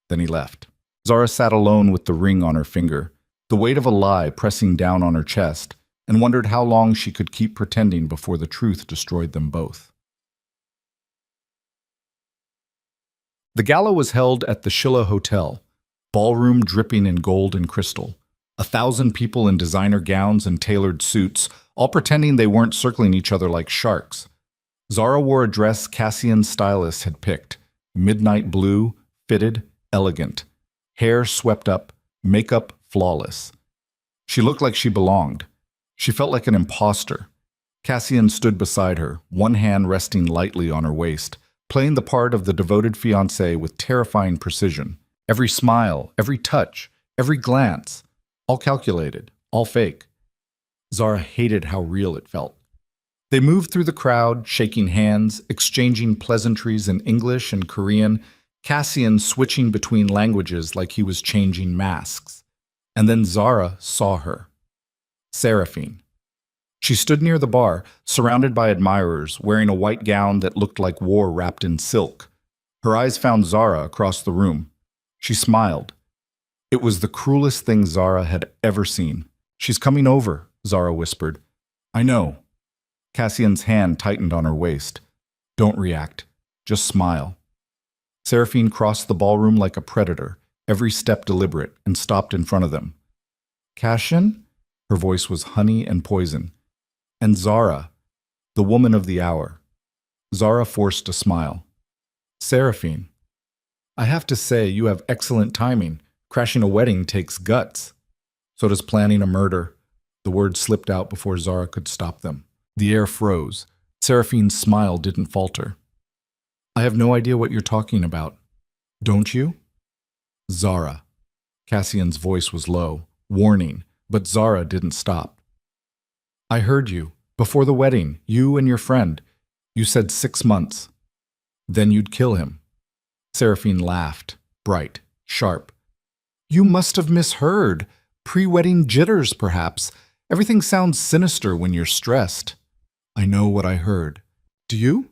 Then he left. Zara sat alone with the ring on her finger, the weight of a lie pressing down on her chest, and wondered how long she could keep pretending before the truth destroyed them both. The gala was held at the Shilla Hotel, ballroom dripping in gold and crystal. 1,000 people in designer gowns and tailored suits, all pretending they weren't circling each other like sharks. Zara wore a dress Cassian's stylist had picked, midnight blue, fitted, elegant. Hair swept up, makeup flawless. She looked like she belonged. She felt like an imposter. Cassian stood beside her, one hand resting lightly on her waist, playing the part of the devoted fiancé with terrifying precision. Every smile, every touch, every glance, all calculated, all fake. Zara hated how real it felt. They moved through the crowd, shaking hands, exchanging pleasantries in English and Korean, Cassian switching between languages like he was changing masks. And then Zara saw her. Seraphine. She stood near the bar, surrounded by admirers, wearing a white gown that looked like war wrapped in silk. Her eyes found Zara across the room. She smiled. It was the cruelest thing Zara had ever seen. She's coming over, Zara whispered. I know. Cassian's hand tightened on her waist. Don't react. Just smile. Seraphine crossed the ballroom like a predator, every step deliberate, and stopped in front of them. Cassian? Her voice was honey and poison. And Zara, the woman of the hour. Zara forced a smile. Seraphine. I have to say, you have excellent timing. Crashing a wedding takes guts. So does planning a murder. The words slipped out before Zara could stop them. The air froze. Seraphine's smile didn't falter. I have no idea what you're talking about. Don't you? Zara. Cassian's voice was low, warning, but Zara didn't stop. I heard you. Before the wedding, you and your friend. You said 6 months. Then you'd kill him. Seraphine laughed, bright, sharp. You must have misheard. Pre-wedding jitters, perhaps. Everything sounds sinister when you're stressed. I know what I heard. Do you?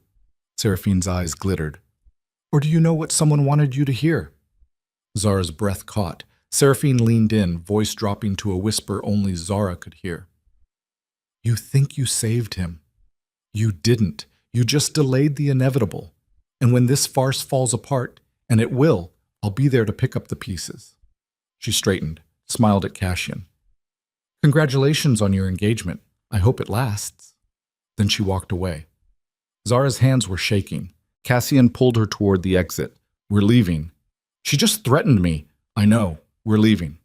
Seraphine's eyes glittered. Or do you know what someone wanted you to hear? Zara's breath caught. Seraphine leaned in, voice dropping to a whisper only Zara could hear. You think you saved him. You didn't. You just delayed the inevitable. And when this farce falls apart, and it will, I'll be there to pick up the pieces. She straightened, smiled at Cassian. Congratulations on your engagement. I hope it lasts. Then she walked away. Zara's hands were shaking. Cassian pulled her toward the exit. We're leaving. She just threatened me. I know. We're leaving.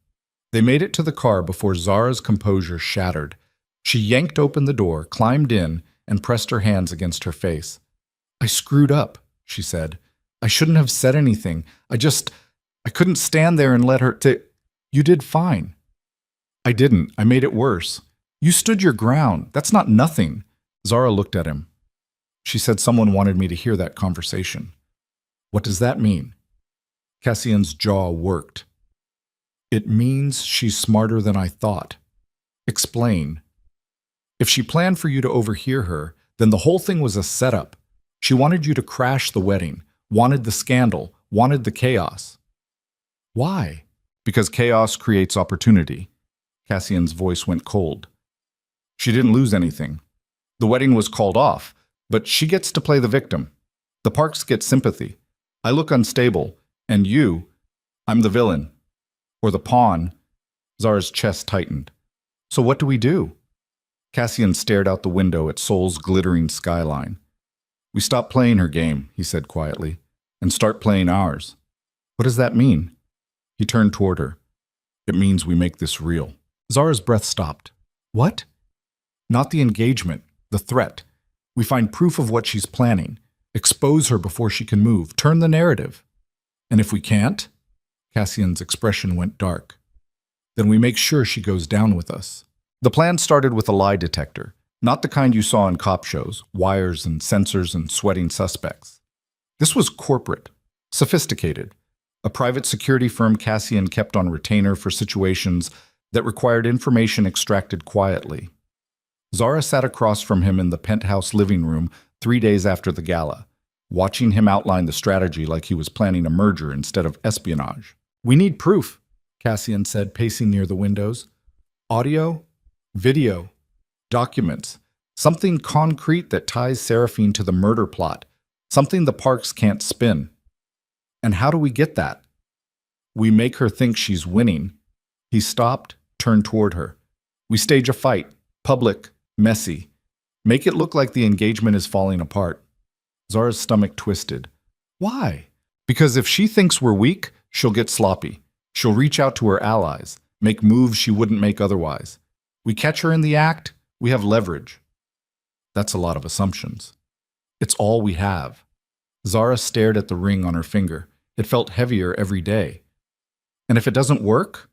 They made it to the car before Zara's composure shattered. She yanked open the door, climbed in, and pressed her hands against her face. I screwed up, she said. I shouldn't have said anything. I couldn't stand there and let her You did fine. I didn't. I made it worse. You stood your ground. That's not nothing. Zara looked at him. She said someone wanted me to hear that conversation. What does that mean? Cassian's jaw worked. It means she's smarter than I thought. Explain. If she planned for you to overhear her, then the whole thing was a setup. She wanted you to crash the wedding, wanted the scandal, wanted the chaos. Why? Because chaos creates opportunity. Cassian's voice went cold. She didn't lose anything. The wedding was called off, but she gets to play the victim. The Parks get sympathy. I look unstable, and I'm the villain. Or the pawn. Zara's chest tightened. So what do we do? Cassian stared out the window at Soul's glittering skyline. We stop playing her game, he said quietly, and start playing ours. What does that mean? He turned toward her. It means we make this real. Zara's breath stopped. What? Not the engagement, the threat. We find proof of what she's planning. Expose her before she can move. Turn the narrative. And if we can't? Cassian's expression went dark. Then we make sure she goes down with us. The plan started with a lie detector, not the kind you saw in cop shows, wires and sensors and sweating suspects. This was corporate, sophisticated, a private security firm Cassian kept on retainer for situations that required information extracted quietly. Zara sat across from him in the penthouse living room 3 days after the gala, watching him outline the strategy like he was planning a merger instead of espionage. "We need proof," Cassian said, pacing near the windows. "Audio, video, documents, something concrete that ties Seraphine to the murder plot, something the Parks can't spin. And how do we get that? We make her think she's winning." He stopped, turned toward her. "We stage a fight, public, messy. Make it look like the engagement is falling apart." Zara's stomach twisted. "Why?" "Because if she thinks we're weak, she'll get sloppy. She'll reach out to her allies, make moves she wouldn't make otherwise. We catch her in the act, we have leverage." That's a lot of assumptions. "It's all we have." Zara stared at the ring on her finger. It felt heavier every day. "And if it doesn't work?"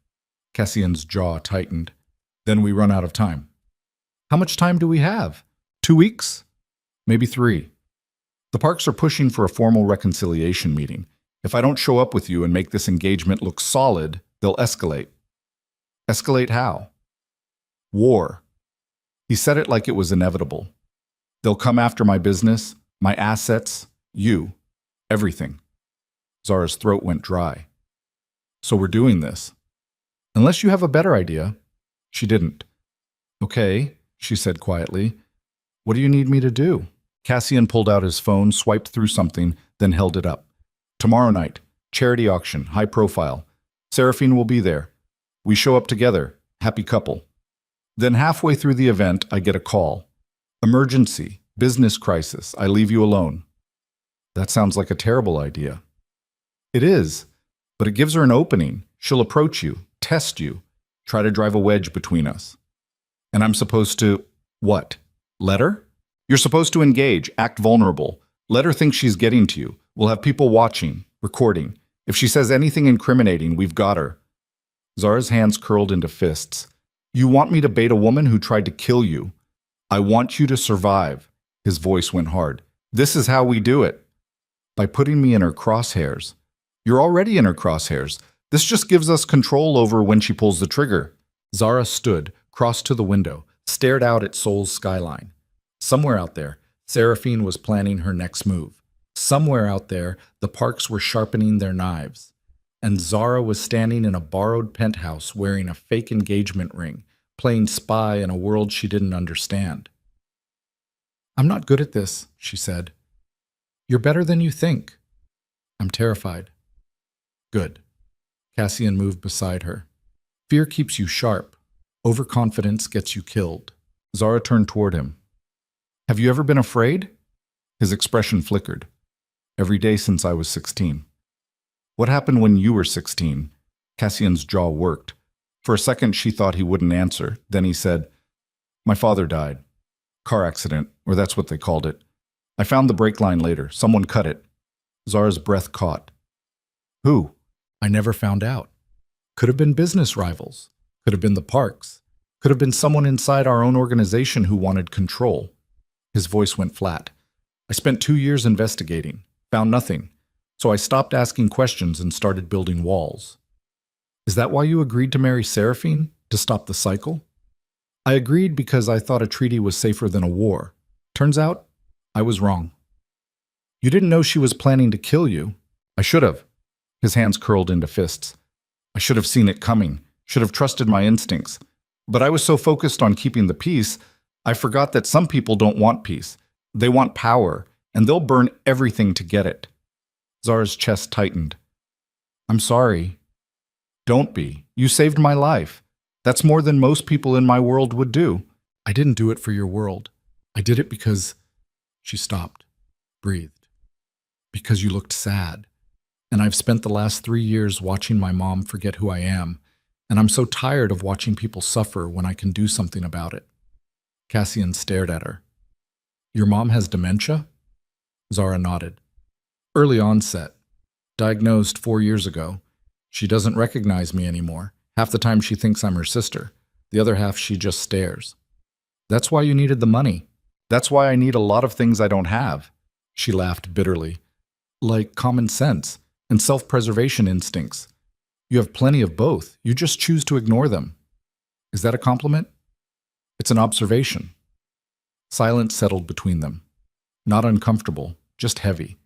Cassian's jaw tightened. "Then we run out of time." "How much time do we have? 2 weeks? Maybe 3. The Parks are pushing for a formal reconciliation meeting. If I don't show up with you and make this engagement look solid, they'll escalate." "Escalate how?" "War." He said it like it was inevitable. "They'll come after my business, my assets, you, everything." Zara's throat went dry. "So we're doing this. Unless you have a better idea." She didn't. "Okay," she said quietly. "What do you need me to do?" Cassian pulled out his phone, swiped through something, then held it up. "Tomorrow night, charity auction, high profile. Seraphine will be there. We show up together, happy couple." Then halfway through the event, I get a call. "Emergency, business crisis, I leave you alone." That sounds like a terrible idea. It is, but it gives her an opening. She'll approach you, test you, try to drive a wedge between us. And I'm supposed to, what? Let her? You're supposed to engage, act vulnerable. Let her think she's getting to you. We'll have people watching, recording. If she says anything incriminating, we've got her. Zara's hands curled into fists. "You want me to bait a woman who tried to kill you? I want you to survive." His voice went hard. "This is how we do it. By putting me in her crosshairs. You're already in her crosshairs. This just gives us control over when she pulls the trigger." Zara stood, crossed to the window, stared out at Seoul's skyline. Somewhere out there, Seraphine was planning her next move. Somewhere out there, the Parks were sharpening their knives. And Zara was standing in a borrowed penthouse wearing a fake engagement ring, playing spy in a world she didn't understand. "I'm not good at this," she said. "You're better than you think." "I'm terrified." "Good." Cassian moved beside her. "Fear keeps you sharp. Overconfidence gets you killed." Zara turned toward him. "Have you ever been afraid?" His expression flickered. "Every day since I was 16. "What happened when you were 16? Cassian's jaw worked. For a second, she thought he wouldn't answer. Then he said, "My father died. Car accident, or that's what they called it. I found the brake line later. Someone cut it." Zara's breath caught. "Who?" "I never found out. Could have been business rivals. Could have been the Parks. Could have been someone inside our own organization who wanted control." His voice went flat. "I spent 2 years investigating. Found nothing. So I stopped asking questions and started building walls." "Is that why you agreed to marry Seraphine? To stop the cycle?" "I agreed because I thought a treaty was safer than a war. Turns out, I was wrong." "You didn't know she was planning to kill you." "I should have." His hands curled into fists. "I should have seen it coming. Should have trusted my instincts. But I was so focused on keeping the peace, I forgot that some people don't want peace. They want power, and they'll burn everything to get it." Zara's chest tightened. "I'm sorry." "Don't be. You saved my life. That's more than most people in my world would do." "I didn't do it for your world. I did it because—" She stopped, breathed. "Because you looked sad. And I've spent the last 3 years watching my mom forget who I am. And I'm so tired of watching people suffer when I can do something about it. Cassian stared at her. Your mom has dementia? Zara nodded. Early onset. Diagnosed 4 years ago. She doesn't recognize me anymore. Half the time she thinks I'm her sister. The other half she just stares. That's why you needed the money. That's why I need a lot of things I don't have. She laughed bitterly. Like common sense and self-preservation instincts. You have plenty of both. You just choose to ignore them. Is that a compliment? It's an observation. Silence settled between them. Not uncomfortable, just heavy.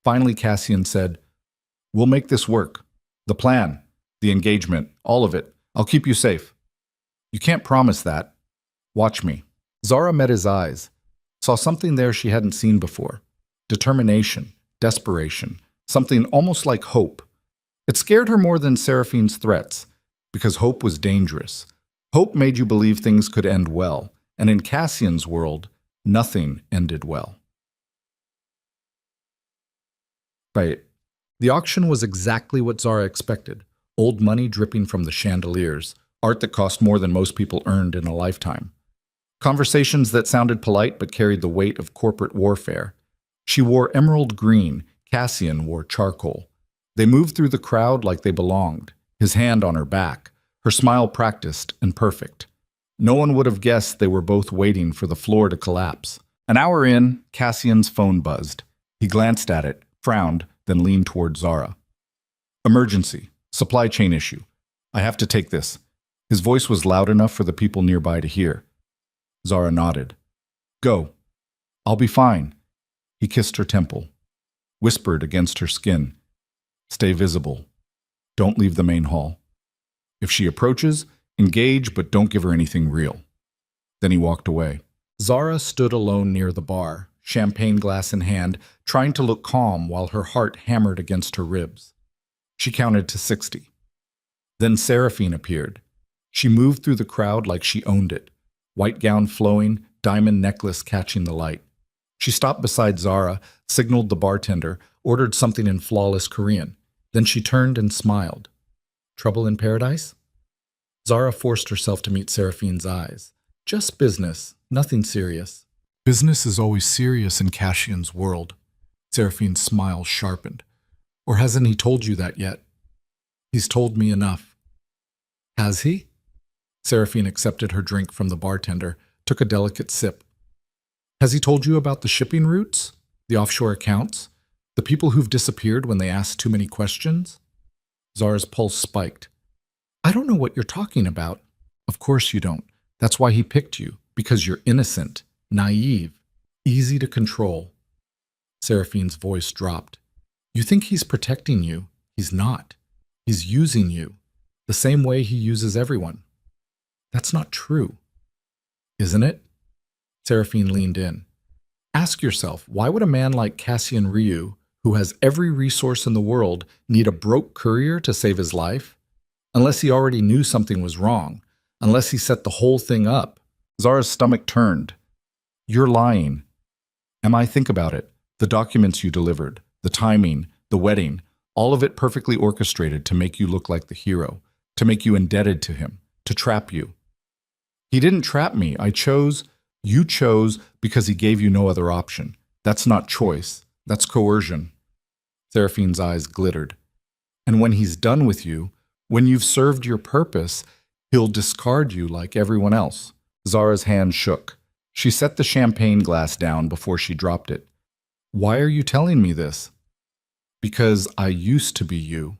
Finally, Cassian said, We'll make this work. The plan, the engagement, all of it. I'll keep you safe. You can't promise that. Watch me. Zara met his eyes, saw something there she hadn't seen before. Determination, desperation, something almost like hope. It scared her more than Seraphine's threats, because hope was dangerous. Hope made you believe things could end well, and in Cassian's world, nothing ended well. Right. The auction was exactly what Zara expected. Old money dripping from the chandeliers, art that cost more than most people earned in a lifetime. Conversations that sounded polite but carried the weight of corporate warfare. She wore emerald green, Cassian wore charcoal. They moved through the crowd like they belonged, his hand on her back, her smile practiced and perfect. No one would have guessed they were both waiting for the floor to collapse. An hour in, Cassian's phone buzzed. He glanced at it, frowned, then leaned toward Zara. Emergency. Supply chain issue. I have to take this. His voice was loud enough for the people nearby to hear. Zara nodded. Go. I'll be fine. He kissed her temple. Whispered against her skin. Stay visible. Don't leave the main hall. If she approaches, engage but don't give her anything real. Then he walked away. Zara stood alone near the bar, champagne glass in hand, trying to look calm while her heart hammered against her ribs. She counted to 60. Then Seraphine appeared. She moved through the crowd like she owned it, white gown flowing, diamond necklace catching the light. She stopped beside Zara, signaled the bartender, ordered something in flawless Korean. Then she turned and smiled. Trouble in paradise? Zara forced herself to meet Seraphine's eyes. Just business, nothing serious. Business is always serious in Cassian's world. Seraphine's smile sharpened. Or hasn't he told you that yet? He's told me enough. Has he? Seraphine accepted her drink from the bartender, took a delicate sip. Has he told you about the shipping routes? The offshore accounts? The people who've disappeared when they asked too many questions? Zara's pulse spiked. I don't know what you're talking about. Of course you don't. That's why he picked you, because you're innocent, naive, easy to control. Seraphine's voice dropped. You think he's protecting you. He's not. He's using you, the same way he uses everyone. That's not true. Isn't it? Seraphine leaned in. Ask yourself, why would a man like Cassian Ryu, who has every resource in the world, need a broke courier to save his life? Unless he already knew something was wrong. Unless he set the whole thing up. Zara's stomach turned. You're lying. Think about it. The documents you delivered, the timing, the wedding, all of it perfectly orchestrated to make you look like the hero, to make you indebted to him, to trap you. He didn't trap me. You chose because he gave you no other option. That's not choice. That's coercion. Seraphine's eyes glittered. And when he's done with you, when you've served your purpose, he'll discard you like everyone else. Zara's hand shook. She set the champagne glass down before she dropped it. Why are you telling me this? Because I used to be you.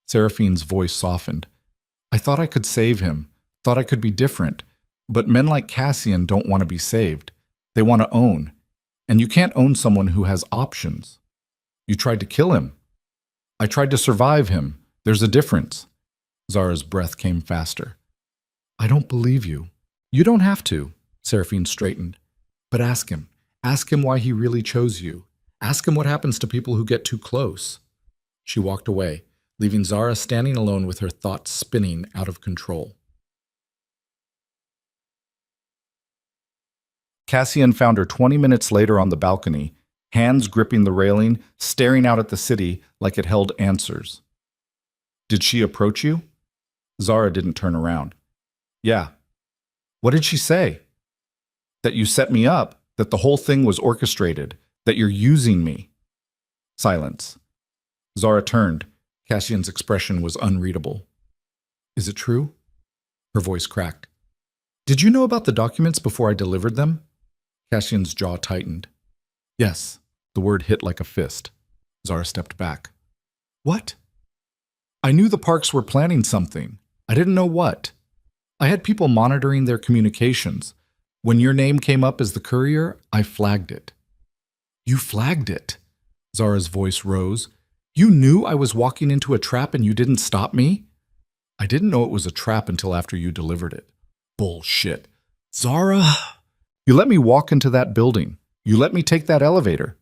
Seraphine's voice softened. I thought I could save him, thought I could be different. But men like Cassian don't want to be saved. They want to own. And you can't own someone who has options. You tried to kill him. I tried to survive him. There's a difference. Zara's breath came faster. I don't believe you. You don't have to, Seraphine straightened. But ask him. Ask him why he really chose you. Ask him what happens to people who get too close. She walked away, leaving Zara standing alone with her thoughts spinning out of control. Cassian found her 20 minutes later on the balcony, hands gripping the railing, staring out at the city like it held answers. Did she approach you? Zara didn't turn around. Yeah. What did she say? That you set me up, that the whole thing was orchestrated, that you're using me. Silence. Zara turned. Cassian's expression was unreadable. Is it true? Her voice cracked. Did you know about the documents before I delivered them? Cassian's jaw tightened. Yes. The word hit like a fist. Zara stepped back. What? I knew the Parks were planning something. I didn't know what. I had people monitoring their communications. When your name came up as the courier, I flagged it. You flagged it? Zara's voice rose. You knew I was walking into a trap and you didn't stop me? I didn't know it was a trap until after you delivered it. Bullshit. Zara! You let me walk into that building. You let me take that elevator.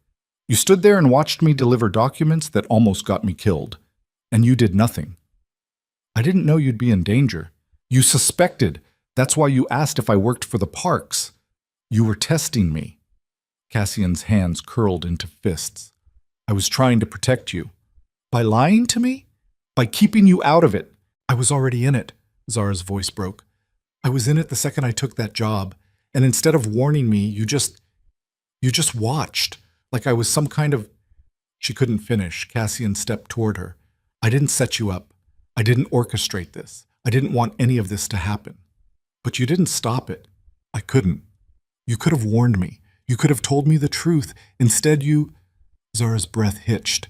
You stood there and watched me deliver documents that almost got me killed. And you did nothing. I didn't know you'd be in danger. You suspected. That's why you asked if I worked for the Parks. You were testing me. Cassian's hands curled into fists. I was trying to protect you. By lying to me? By keeping you out of it. I was already in it. Zara's voice broke. I was in it the second I took that job. And instead of warning me, you just watched. Like I was some kind of... She couldn't finish. Cassian stepped toward her. I didn't set you up. I didn't orchestrate this. I didn't want any of this to happen. But you didn't stop it. I couldn't. You could have warned me. You could have told me the truth. Instead, you... Zara's breath hitched.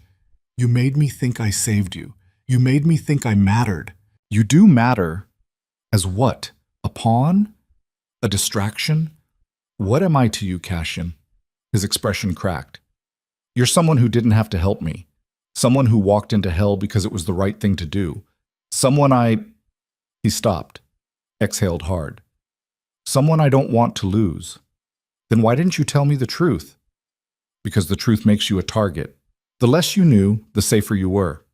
You made me think I saved you. You made me think I mattered. You do matter. As what? A pawn? A distraction? What am I to you, Cassian? His expression cracked. You're someone who didn't have to help me. Someone who walked into hell because it was the right thing to do. Someone I... He stopped, exhaled hard. Someone I don't want to lose. Then why didn't you tell me the truth? Because the truth makes you a target. The less you knew, the safer you were.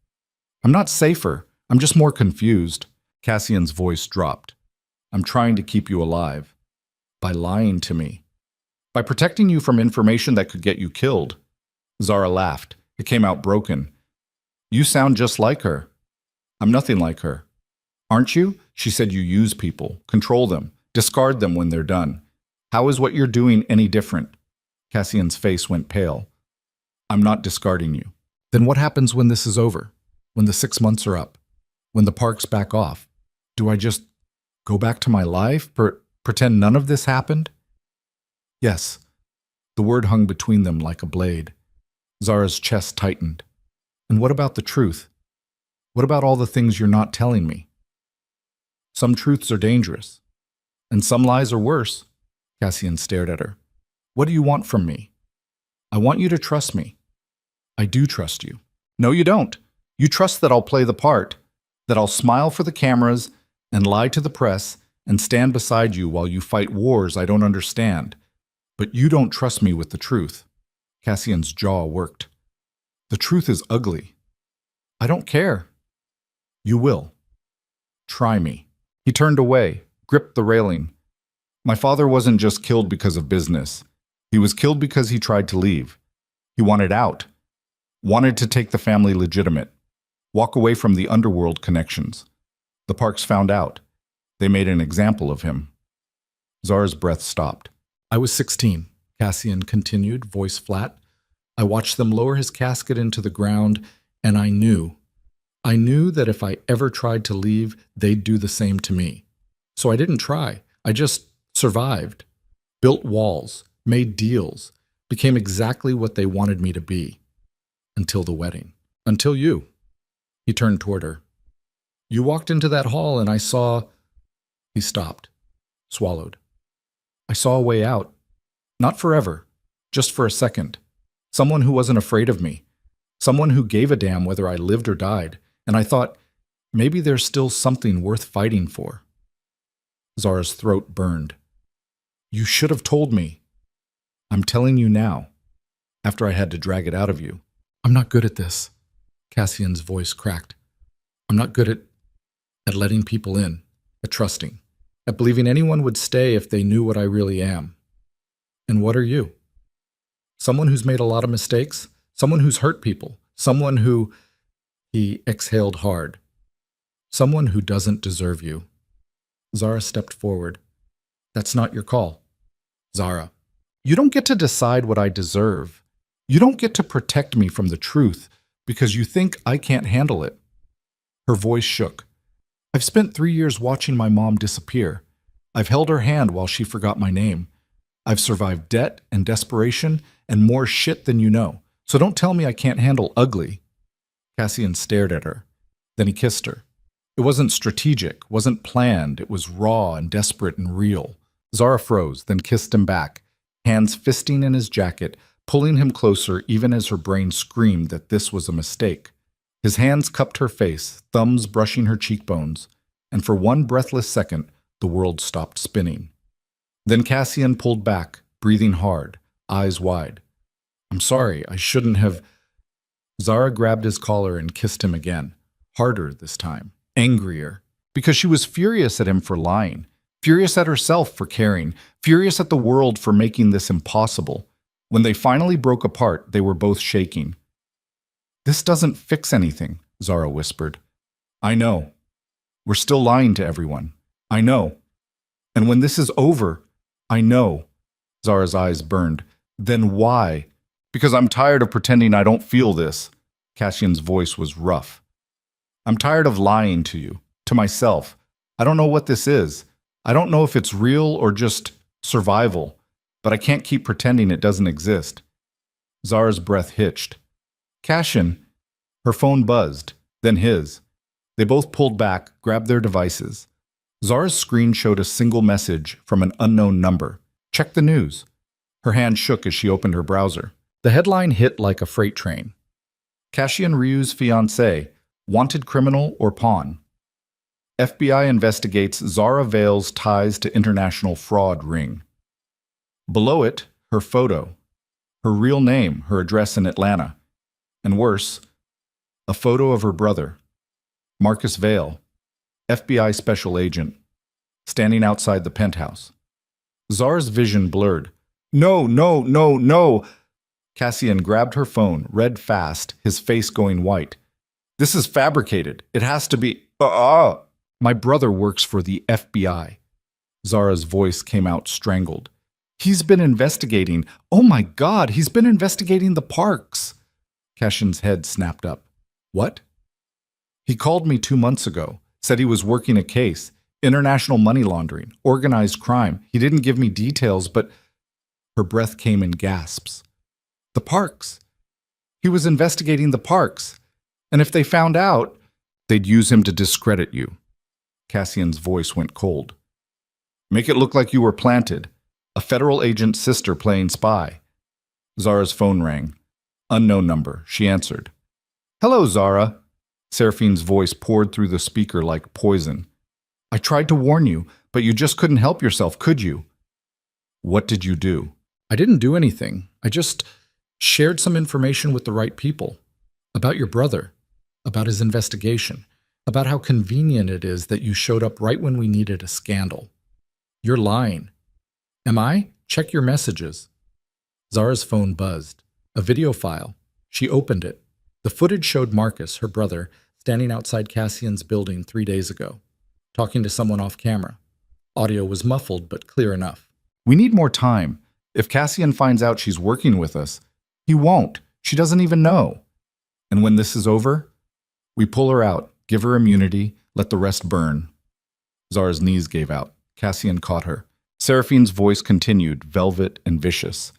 I'm not safer. I'm just more confused. Cassian's voice dropped. I'm trying to keep you alive. By lying to me. By protecting you from information that could get you killed. Zara laughed. It came out broken. You sound just like her. I'm nothing like her. Aren't you? She said you use people, control them, discard them when they're done. How is what you're doing any different? Cassian's face went pale. I'm not discarding you. Then what happens when this is over? When the 6 months are up? When the Parks back off? Do I just go back to my life? Pretend none of this happened? Yes. The word hung between them like a blade. Zara's chest tightened. And what about the truth? What about all the things you're not telling me? Some truths are dangerous. And some lies are worse. Cassian stared at her. What do you want from me? I want you to trust me. I do trust you. No, you don't. You trust that I'll play the part, that I'll smile for the cameras and lie to the press and stand beside you while you fight wars I don't understand. But you don't trust me with the truth. Cassian's jaw worked. The truth is ugly. I don't care. You will. Try me. He turned away, gripped the railing. My father wasn't just killed because of business. He was killed because he tried to leave. He wanted out. Wanted to take the family legitimate. Walk away from the underworld connections. The Parks found out. They made an example of him. Zara's breath stopped. I was 16, Cassian continued, voice flat. I watched them lower his casket into the ground, and I knew that if I ever tried to leave, they'd do the same to me. So I didn't try. I just survived, built walls, made deals, became exactly what they wanted me to be. Until the wedding. Until you. He turned toward her. You walked into that hall and I saw... He stopped, swallowed. I saw a way out. Not forever, just for a second. Someone who wasn't afraid of me. Someone who gave a damn whether I lived or died. And I thought, maybe there's still something worth fighting for. Zara's throat burned. You should have told me. I'm telling you now, after I had to drag it out of you. I'm not good at this. Cassian's voice cracked. I'm not good at letting people in, at trusting, at believing anyone would stay if they knew what I really am. And what are you? Someone who's made a lot of mistakes? Someone who's hurt people? Someone who... He exhaled hard. Someone who doesn't deserve you. Zara stepped forward. That's not your call. Zara. You don't get to decide what I deserve. You don't get to protect me from the truth because you think I can't handle it. Her voice shook. I've spent 3 years watching my mom disappear. I've held her hand while she forgot my name. I've survived debt and desperation and more shit than you know. So don't tell me I can't handle ugly. Cassian stared at her. Then he kissed her. It wasn't strategic, wasn't planned. It was raw and desperate and real. Zara froze, then kissed him back, hands fisting in his jacket, pulling him closer even as her brain screamed that this was a mistake. His hands cupped her face, thumbs brushing her cheekbones, and for one breathless second, the world stopped spinning. Then Cassian pulled back, breathing hard, eyes wide. I'm sorry, I shouldn't have. Zara grabbed his collar and kissed him again, harder this time, angrier, because she was furious at him for lying, furious at herself for caring, furious at the world for making this impossible. When they finally broke apart, they were both shaking. This doesn't fix anything, Zara whispered. I know. We're still lying to everyone. I know. And when this is over, I know. Zara's eyes burned. Then why? Because I'm tired of pretending I don't feel this. Cassian's voice was rough. I'm tired of lying to you, to myself. I don't know what this is. I don't know if it's real or just survival, but I can't keep pretending it doesn't exist. Zara's breath hitched. Cassian, her phone buzzed, then his. They both pulled back, grabbed their devices. Zara's screen showed a single message from an unknown number. Check the news. Her hand shook as she opened her browser. The headline hit like a freight train. Cassian Ryu's fiancé, wanted criminal or pawn. FBI investigates Zara Vale's ties to international fraud ring. Below it, her photo, her real name, her address in Atlanta. And worse, a photo of her brother, Marcus Vale, FBI special agent, standing outside the penthouse. Zara's vision blurred. No, no, no, no! Cassian grabbed her phone, read fast, his face going white. This is fabricated. It has to be. My brother works for the FBI. Zara's voice came out strangled. He's been investigating. Oh my God, he's been investigating the parks. Cassian's head snapped up. What? He called me 2 months ago, said he was working a case, international money laundering, organized crime. He didn't give me details, but her breath came in gasps. The parks. He was investigating the parks. And if they found out, they'd use him to discredit you. Cassian's voice went cold. Make it look like you were planted. A federal agent's sister playing spy. Zara's phone rang. Unknown number. She answered. Hello, Zara. Seraphine's voice poured through the speaker like poison. I tried to warn you, but you just couldn't help yourself, could you? What did you do? I didn't do anything. I just shared some information with the right people. About your brother. About his investigation. About how convenient it is that you showed up right when we needed a scandal. You're lying. Am I? Check your messages. Zara's phone buzzed. A video file. She opened it. The footage showed Marcus, her brother, standing outside Cassian's building 3 days ago, talking to someone off camera. Audio was muffled, but clear enough. We need more time. If Cassian finds out she's working with us, he won't. She doesn't even know. And when this is over, we pull her out, give her immunity, let the rest burn. Zara's knees gave out. Cassian caught her. Seraphine's voice continued, velvet and vicious.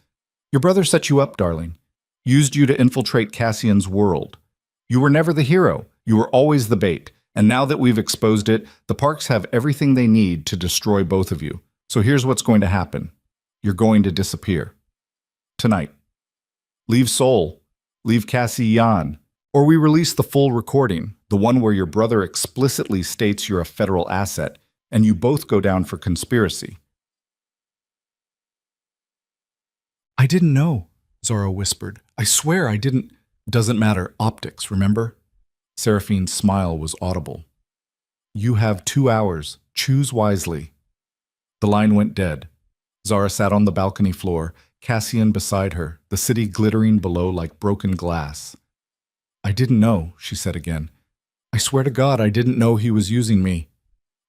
Your brother set you up, darling. Used you to infiltrate Cassian's world. You were never the hero. You were always the bait. And now that we've exposed it, the parks have everything they need to destroy both of you. So here's what's going to happen. You're going to disappear. Tonight. Leave Seoul. Leave Cassian. Or we release the full recording, the one where your brother explicitly states you're a federal asset, and you both go down for conspiracy. I didn't know, Zara whispered. I swear I didn't. Doesn't matter. Optics, remember? Seraphine's smile was audible. You have 2 hours. Choose wisely. The line went dead. Zara sat on the balcony floor, Cassian beside her, the city glittering below like broken glass. I didn't know, she said again. I swear to God, I didn't know he was using me.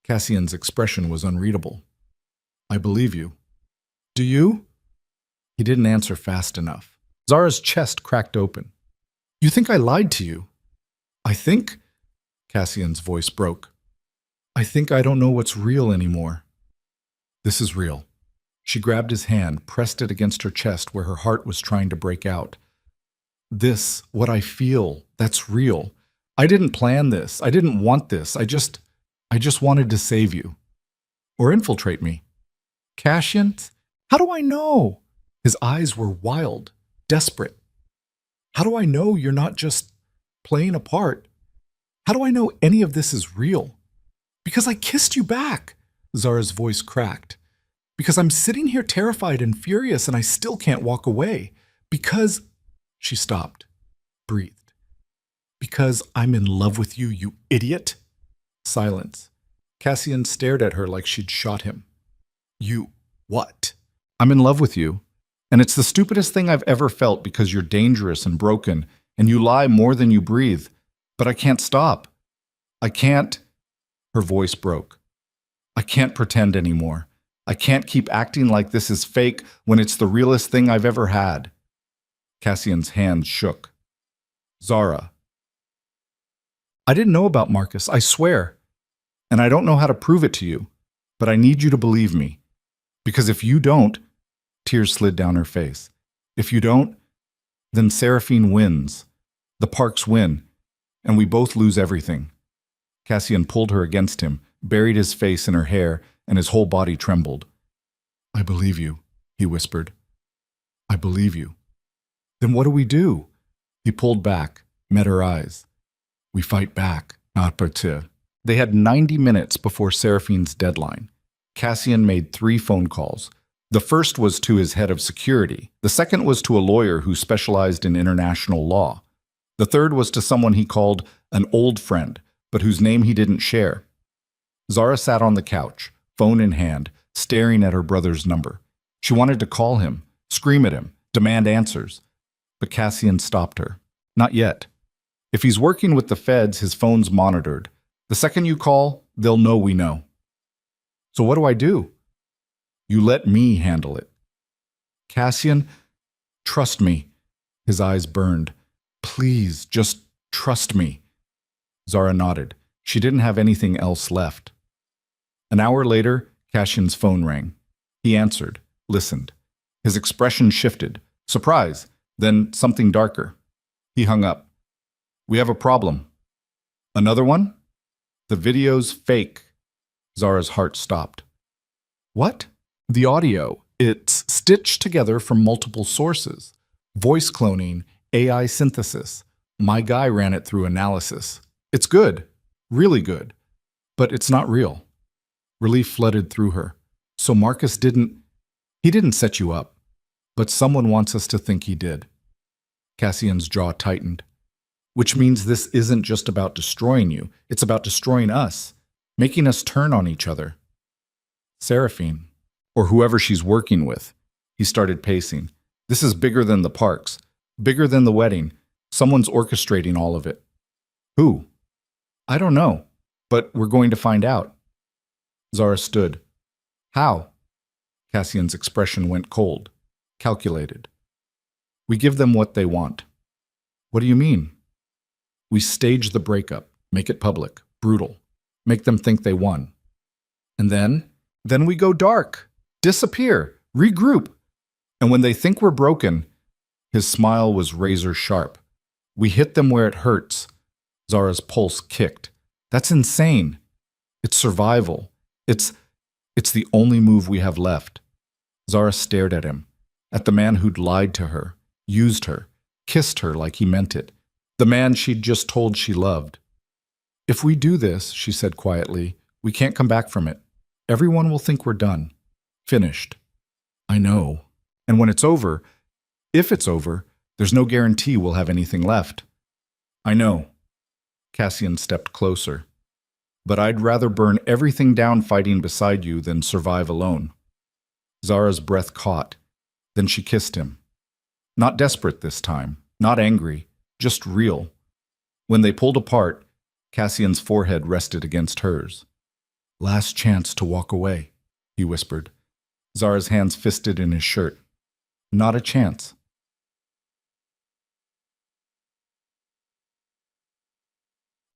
Cassian's expression was unreadable. I believe you. Do you? He didn't answer fast enough. Zara's chest cracked open. You think I lied to you? I think... Cassian's voice broke. I think I don't know what's real anymore. This is real. She grabbed his hand, pressed it against her chest where her heart was trying to break out. This, what I feel, that's real. I didn't plan this. I didn't want this. I just wanted to save you. Or infiltrate me. Cassian? How do I know? His eyes were wild, desperate. How do I know you're not just playing a part? How do I know any of this is real? Because I kissed you back. Zara's voice cracked. Because I'm sitting here terrified and furious and I still can't walk away. Because... She stopped, breathed. Because I'm in love with you, you idiot. Silence. Cassian stared at her like she'd shot him. You what? I'm in love with you. And it's the stupidest thing I've ever felt because you're dangerous and broken, and you lie more than you breathe. But I can't stop. I can't... Her voice broke. I can't pretend anymore. I can't keep acting like this is fake when it's the realest thing I've ever had. Cassian's hands shook. Zara. I didn't know about Marcus, I swear. And I don't know how to prove it to you, but I need you to believe me. Because if you don't... Tears slid down her face. If you don't, then Seraphine wins. The Parks win, and we both lose everything. Cassian pulled her against him, buried his face in her hair, and his whole body trembled. I believe you, he whispered. I believe you. Then what do we do? He pulled back, met her eyes. We fight back, not partir. They had 90 minutes before Seraphine's deadline. Cassian made 3 phone calls. The first was to his head of security. The second was to a lawyer who specialized in international law. The third was to someone he called an old friend, but whose name he didn't share. Zara sat on the couch, phone in hand, staring at her brother's number. She wanted to call him, scream at him, demand answers. But Cassian stopped her. Not yet. If he's working with the feds, his phone's monitored. The second you call, they'll know we know. So what do I do? You let me handle it. Cassian, trust me. His eyes burned. Please, just trust me. Zara nodded. She didn't have anything else left. An hour later, Cassian's phone rang. He answered, listened. His expression shifted. Surprise, then something darker. He hung up. We have a problem. Another one? The video's fake. Zara's heart stopped. What? The audio. It's stitched together from multiple sources. Voice cloning, AI synthesis. My guy ran it through analysis. It's good. Really good. But it's not real. Relief flooded through her. So Marcus didn't set you up. But someone wants us to think he did. Cassian's jaw tightened. Which means this isn't just about destroying you. It's about destroying us. Making us turn on each other. Seraphine. Or whoever she's working with. He started pacing. This is bigger than the Parks. Bigger than the wedding. Someone's orchestrating all of it. Who? I don't know. But we're going to find out. Zara stood. How? Cassian's expression went cold. Calculated. We give them what they want. What do you mean? We stage the breakup. Make it public. Brutal. Make them think they won. And then we go dark. Disappear, regroup. And when they think we're broken, his smile was razor sharp. We hit them where it hurts. Zara's pulse kicked. That's insane. It's survival. It's the only move we have left. Zara stared at him, at the man who'd lied to her, used her, kissed her like he meant it, the man she'd just told she loved. If we do this, she said quietly, we can't come back from it. Everyone will think we're done. Finished. I know. And when it's over, if it's over, there's no guarantee we'll have anything left. I know. Cassian stepped closer. But I'd rather burn everything down fighting beside you than survive alone. Zara's breath caught. Then she kissed him. Not desperate this time, not angry, just real. When they pulled apart, Cassian's forehead rested against hers. "Last chance to walk away," he whispered. Zara's hands fisted in his shirt. "Not a chance."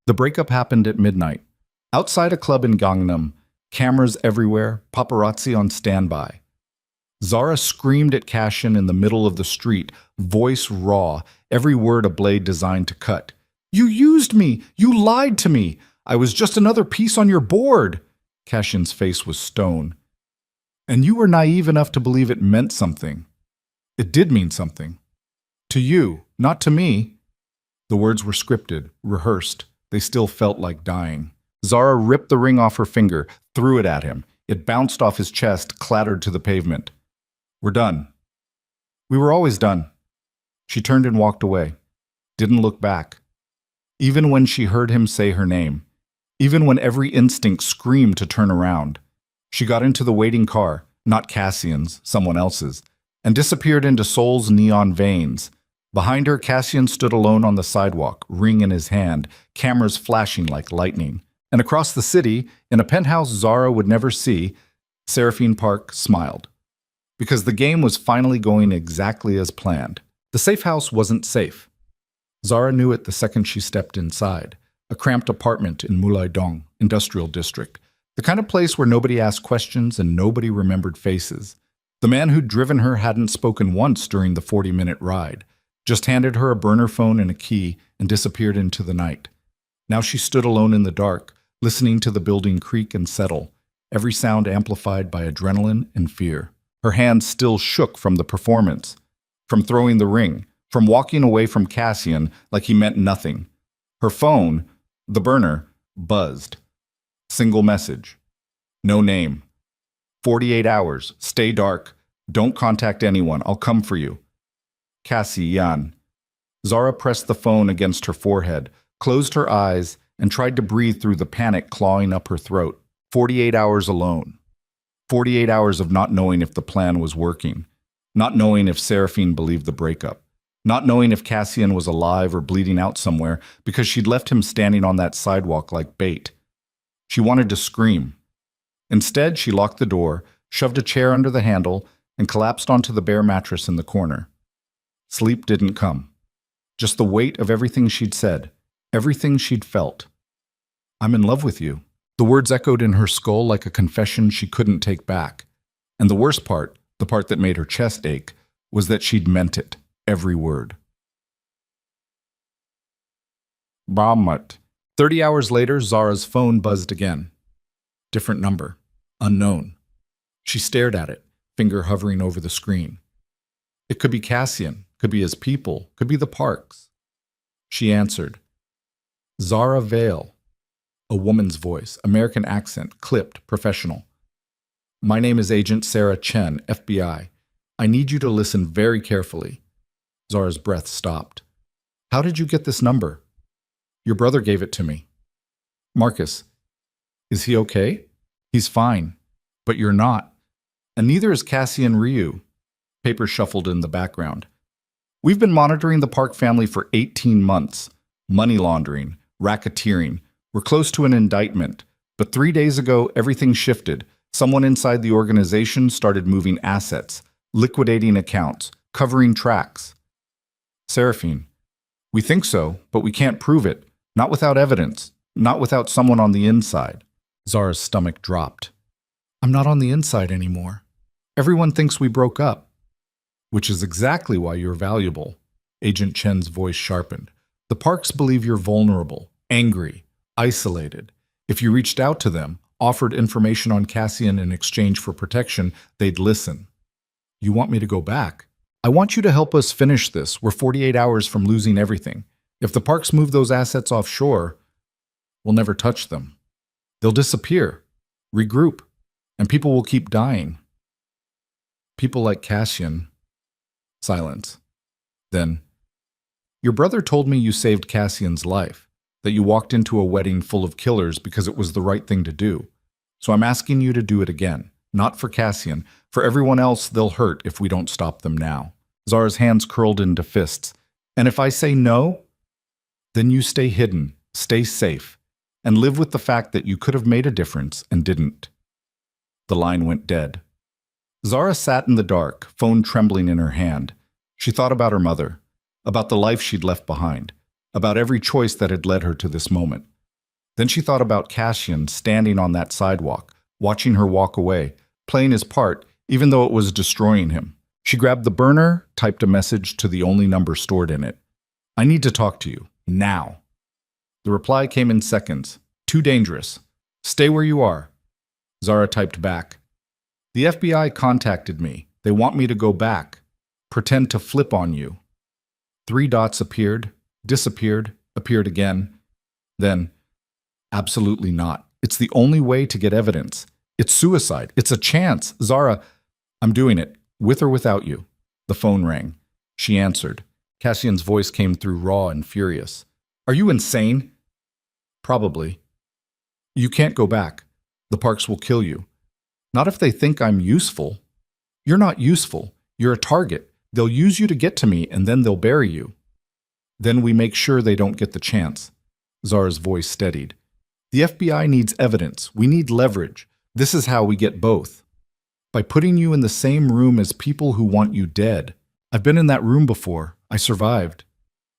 The breakup happened at midnight. Outside a club in Gangnam, cameras everywhere, paparazzi on standby. Zara screamed at Cassian in the middle of the street, voice raw, every word a blade designed to cut. "You used me! You lied to me! I was just another piece on your board!" Cassian's face was stone. "And you were naive enough to believe it meant something. It did mean something. To you, not to me." The words were scripted, rehearsed. They still felt like dying. Zara ripped the ring off her finger, threw it at him. It bounced off his chest, clattered to the pavement. "We're done. We were always done." She turned and walked away. Didn't look back. Even when she heard him say her name. Even when every instinct screamed to turn around. She got into the waiting car, not Cassian's, someone else's, and disappeared into Seoul's neon veins. Behind her, Cassian stood alone on the sidewalk, ring in his hand, cameras flashing like lightning. And across the city, in a penthouse Zara would never see, Seraphine Park smiled. Because the game was finally going exactly as planned. The safe house wasn't safe. Zara knew it the second she stepped inside. A cramped apartment in Mulaidong, industrial district. The kind of place where nobody asked questions and nobody remembered faces. The man who'd driven her hadn't spoken once during the 40-minute ride. Just handed her a burner phone and a key and disappeared into the night. Now she stood alone in the dark, listening to the building creak and settle, every sound amplified by adrenaline and fear. Her hands still shook from the performance, from throwing the ring, from walking away from Cassian like he meant nothing. Her phone, the burner, buzzed. Single message. No name. 48 hours. Stay dark. Don't contact anyone. I'll come for you. Cassian. Zara pressed the phone against her forehead, closed her eyes, and tried to breathe through the panic clawing up her throat. 48 hours alone. 48 hours of not knowing if the plan was working. Not knowing if Seraphine believed the breakup. Not knowing if Cassian was alive or bleeding out somewhere because she'd left him standing on that sidewalk like bait. She wanted to scream. Instead, she locked the door, shoved a chair under the handle, and collapsed onto the bare mattress in the corner. Sleep didn't come. Just the weight of everything she'd said, everything she'd felt. "I'm in love with you." The words echoed in her skull like a confession she couldn't take back. And the worst part, the part that made her chest ache, was that she'd meant it, every word. Brahmat. 30 hours later, Zara's phone buzzed again. Different number. Unknown. She stared at it, finger hovering over the screen. It could be Cassian, could be his people, could be the Parks. She answered. Zara Vale. A woman's voice, American accent, clipped, professional. "My name is Agent Sarah Chen, FBI. I need you to listen very carefully." Zara's breath stopped. "How did you get this number?" "Your brother gave it to me." "Marcus, is he okay?" "He's fine, but you're not. And neither is Cassian Ryu." Paper shuffled in the background. "We've been monitoring the Park family for 18 months. Money laundering, racketeering. We're close to an indictment. But 3 days ago, everything shifted. Someone inside the organization started moving assets, liquidating accounts, covering tracks." "Seraphine, we think so, but we can't prove it. Not without evidence. Not without someone on the inside." Zara's stomach dropped. "I'm not on the inside anymore. Everyone thinks we broke up." "Which is exactly why you're valuable." Agent Chen's voice sharpened. "The Parks believe you're vulnerable, angry, isolated. If you reached out to them, offered information on Cassian in exchange for protection, they'd listen." "You want me to go back?" "I want you to help us finish this. We're 48 hours from losing everything. If the Parks move those assets offshore, we'll never touch them. They'll disappear, regroup, and people will keep dying. People like Cassian." Silence. Then, "Your brother told me you saved Cassian's life, that you walked into a wedding full of killers because it was the right thing to do. So I'm asking you to do it again, not for Cassian, for everyone else they'll hurt if we don't stop them now." Zara's hands curled into fists. "And if I say no, then you stay hidden, stay safe. and live with the fact that you could have made a difference and didn't. The line went dead. Zara sat in the dark, phone trembling in her hand. She thought about her mother, about the life she'd left behind, about every choice that had led her to this moment. Then she thought about Cassian standing on that sidewalk, watching her walk away, playing his part, even though it was destroying him. She grabbed the burner, typed a message to the only number stored in it. "I need to talk to you, now." The reply came in seconds. "Too dangerous. Stay where you are." Zara typed back. "The FBI contacted me. They want me to go back. Pretend to flip on you." 3 dots appeared, disappeared, appeared again. Then, "Absolutely not. It's the only way to get evidence. It's suicide. It's a chance. Zara, I'm doing it, with or without you." The phone rang. She answered. Cassian's voice came through raw and furious. "Are you insane?" "Probably." "You can't go back. The Parks will kill you." "Not if they think I'm useful." "You're not useful. You're a target. They'll use you to get to me, and then they'll bury you." "Then we make sure they don't get the chance." Zara's voice steadied. "The FBI needs evidence. We need leverage. This is how we get both. By putting you in the same room as people who want you dead. I've been in that room before. I survived."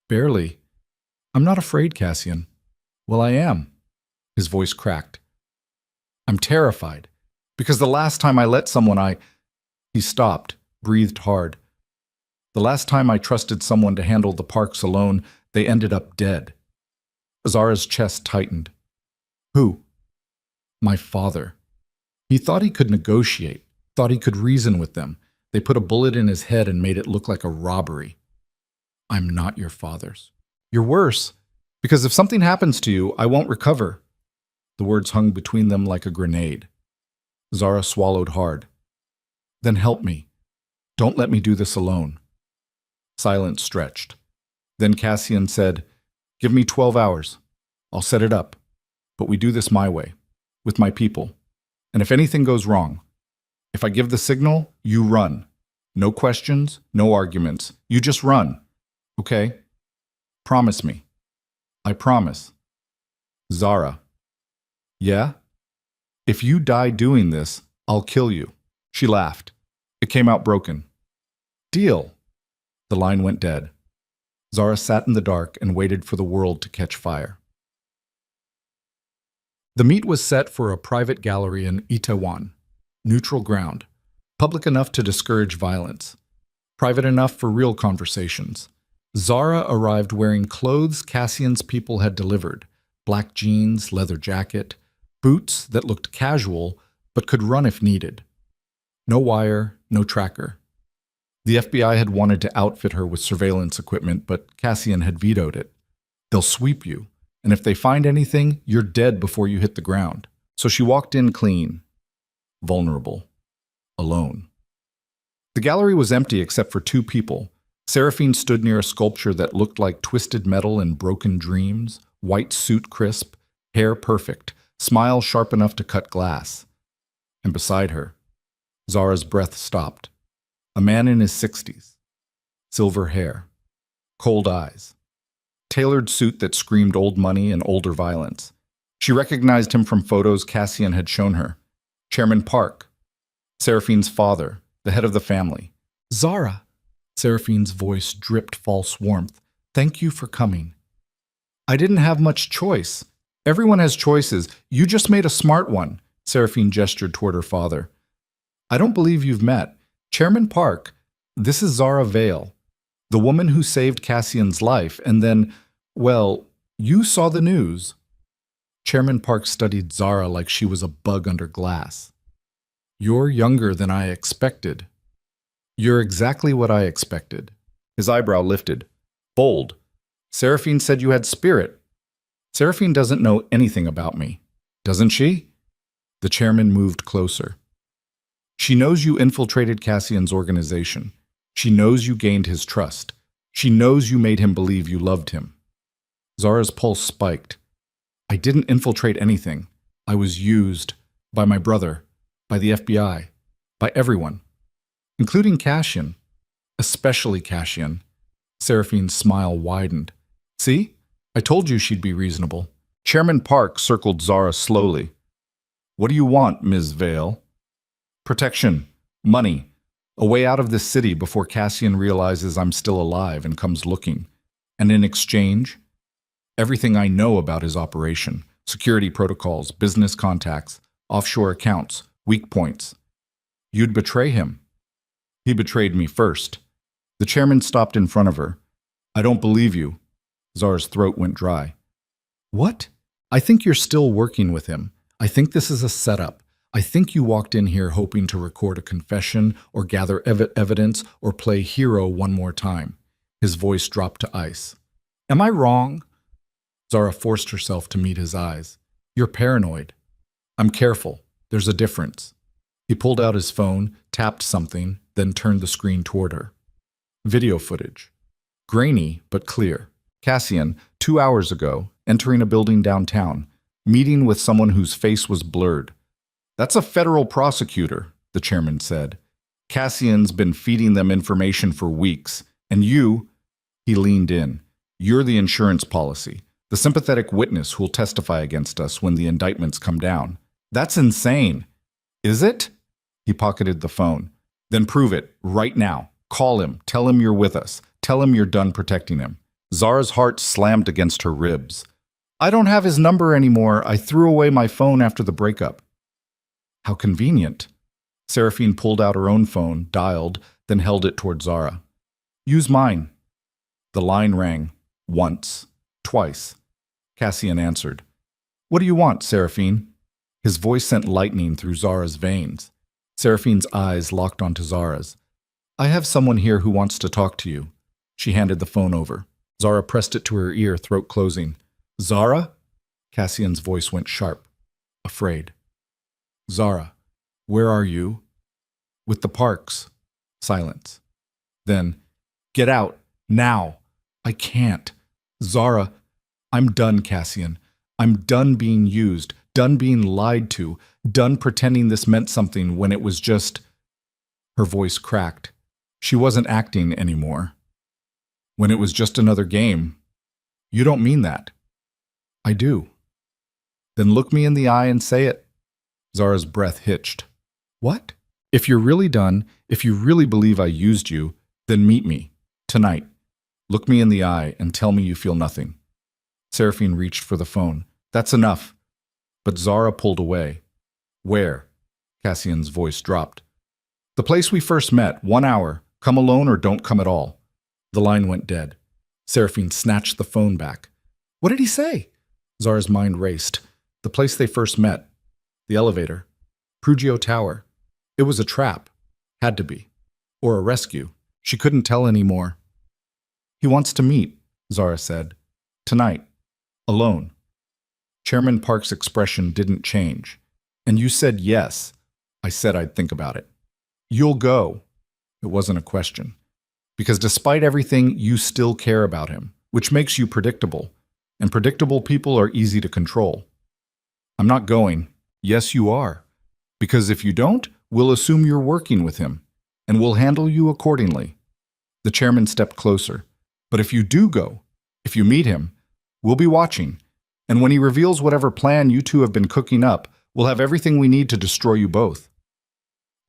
"Barely." "I'm not afraid, Cassian." "Well, I am." His voice cracked. "I'm terrified. Because the last time I let someone He stopped, breathed hard. "The last time I trusted someone to handle the Parks alone, they ended up dead." Zara's chest tightened. "Who?" "My father. He thought he could negotiate, thought he could reason with them. They put a bullet in his head and made it look like a robbery." "I'm not your father's." "You're worse. Because if something happens to you, I won't recover." The words hung between them like a grenade. Zara swallowed hard. "Then help me. Don't let me do this alone." Silence stretched. Then Cassian said, "Give me 12 hours. I'll set it up. But we do this my way, with my people. And if anything goes wrong, if I give the signal, you run. No questions, no arguments. You just run. Okay? Promise me." "I promise." "Zara." "Yeah? If you die doing this, I'll kill you." She laughed. It came out broken. "Deal." The line went dead. Zara sat in the dark and waited for the world to catch fire. The meet was set for a private gallery in Itaewon, neutral ground, public enough to discourage violence, private enough for real conversations. Zara arrived wearing clothes Cassian's people had delivered, black jeans, leather jacket, boots that looked casual but could run if needed. No wire, no tracker. The FBI had wanted to outfit her with surveillance equipment, but Cassian had vetoed it. "They'll sweep you, and if they find anything, you're dead before you hit the ground." So she walked in clean, vulnerable, alone. The gallery was empty except for 2 people. Seraphine stood near a sculpture that looked like twisted metal and broken dreams, white suit crisp, hair perfect, smile sharp enough to cut glass. And beside her, Zara's breath stopped. A man in his 60s. Silver hair. Cold eyes. Tailored suit that screamed old money and older violence. She recognized him from photos Cassian had shown her. Chairman Park. Seraphine's father, the head of the family. "Zara." Seraphine's voice dripped false warmth. "Thank you for coming." "I didn't have much choice. Everyone has choices. You just made a smart one." Seraphine gestured toward her father. "I don't believe you've met. Chairman Park, this is Zara Vale, the woman who saved Cassian's life, and then, well, you saw the news." Chairman Park studied Zara like she was a bug under glass. "You're younger than I expected." "You're exactly what I expected." His eyebrow lifted. "Bold. Seraphine said you had spirit." "Seraphine doesn't know anything about me. Doesn't she?" The chairman moved closer. "She knows you infiltrated Cassian's organization. She knows you gained his trust. She knows you made him believe you loved him." Zara's pulse spiked. "I didn't infiltrate anything. I was used by my brother, by the FBI, by everyone, including Cassian, especially Cassian." Seraphine's smile widened. "See? I told you she'd be reasonable. Chairman Park circled Zara slowly. What do you want, Ms. Vale? Protection. Money. A way out of this city before Cassian realizes I'm still alive and comes looking. And in exchange, everything I know about his operation, security protocols, business contacts, offshore accounts, weak points. You'd betray him. He betrayed me first. The chairman stopped in front of her. I don't believe you. Zara's throat went dry. What? I think you're still working with him. I think this is a setup. I think you walked in here hoping to record a confession or gather evidence or play hero one more time. His voice dropped to ice. Am I wrong? Zara forced herself to meet his eyes. You're paranoid. I'm careful. There's a difference. He pulled out his phone, tapped something, then turned the screen toward her. Video footage. Grainy, but clear. Cassian, 2 hours ago, entering a building downtown, meeting with someone whose face was blurred. That's a federal prosecutor, the chairman said. Cassian's been feeding them information for weeks. And you, he leaned in, you're the insurance policy, the sympathetic witness who'll testify against us when the indictments come down. That's insane. Is it? He pocketed the phone. Then prove it, right now. Call him, tell him you're with us, tell him you're done protecting him. Zara's heart slammed against her ribs. I don't have his number anymore. I threw away my phone after the breakup. How convenient. Seraphine pulled out her own phone, dialed, then held it toward Zara. Use mine. The line rang. Once. Twice. Cassian answered. What do you want, Seraphine? His voice sent lightning through Zara's veins. Seraphine's eyes locked onto Zara's. I have someone here who wants to talk to you. She handed the phone over. Zara pressed it to her ear, throat closing. Zara? Cassian's voice went sharp. Afraid. Zara, where are you? With the Parks. Silence. Then, get out, now. I can't. Zara, I'm done, Cassian. I'm done being used, done being lied to, done pretending this meant something when it was just... Her voice cracked. She wasn't acting anymore. When it was just another game. You don't mean that. I do. Then look me in the eye and say it. Zara's breath hitched. What? If you're really done, if you really believe I used you, then meet me. Tonight. Look me in the eye and tell me you feel nothing. Seraphine reached for the phone. That's enough. But Zara pulled away. Where? Cassian's voice dropped. The place we first met, 1 hour. Come alone or don't come at all. The line went dead. Seraphine snatched the phone back. What did he say? Zara's mind raced. The place they first met. The elevator. Prugio Tower. It was a trap. Had to be. Or a rescue. She couldn't tell anymore. He wants to meet, Zara said. Tonight. Alone. Chairman Park's expression didn't change. And you said yes. I said I'd think about it. You'll go. It wasn't a question. Because despite everything, you still care about him, which makes you predictable. And predictable people are easy to control. I'm not going. Yes, you are. Because if you don't, we'll assume you're working with him, and we'll handle you accordingly. The chairman stepped closer. But if you do go, if you meet him, we'll be watching. And when he reveals whatever plan you two have been cooking up, we'll have everything we need to destroy you both.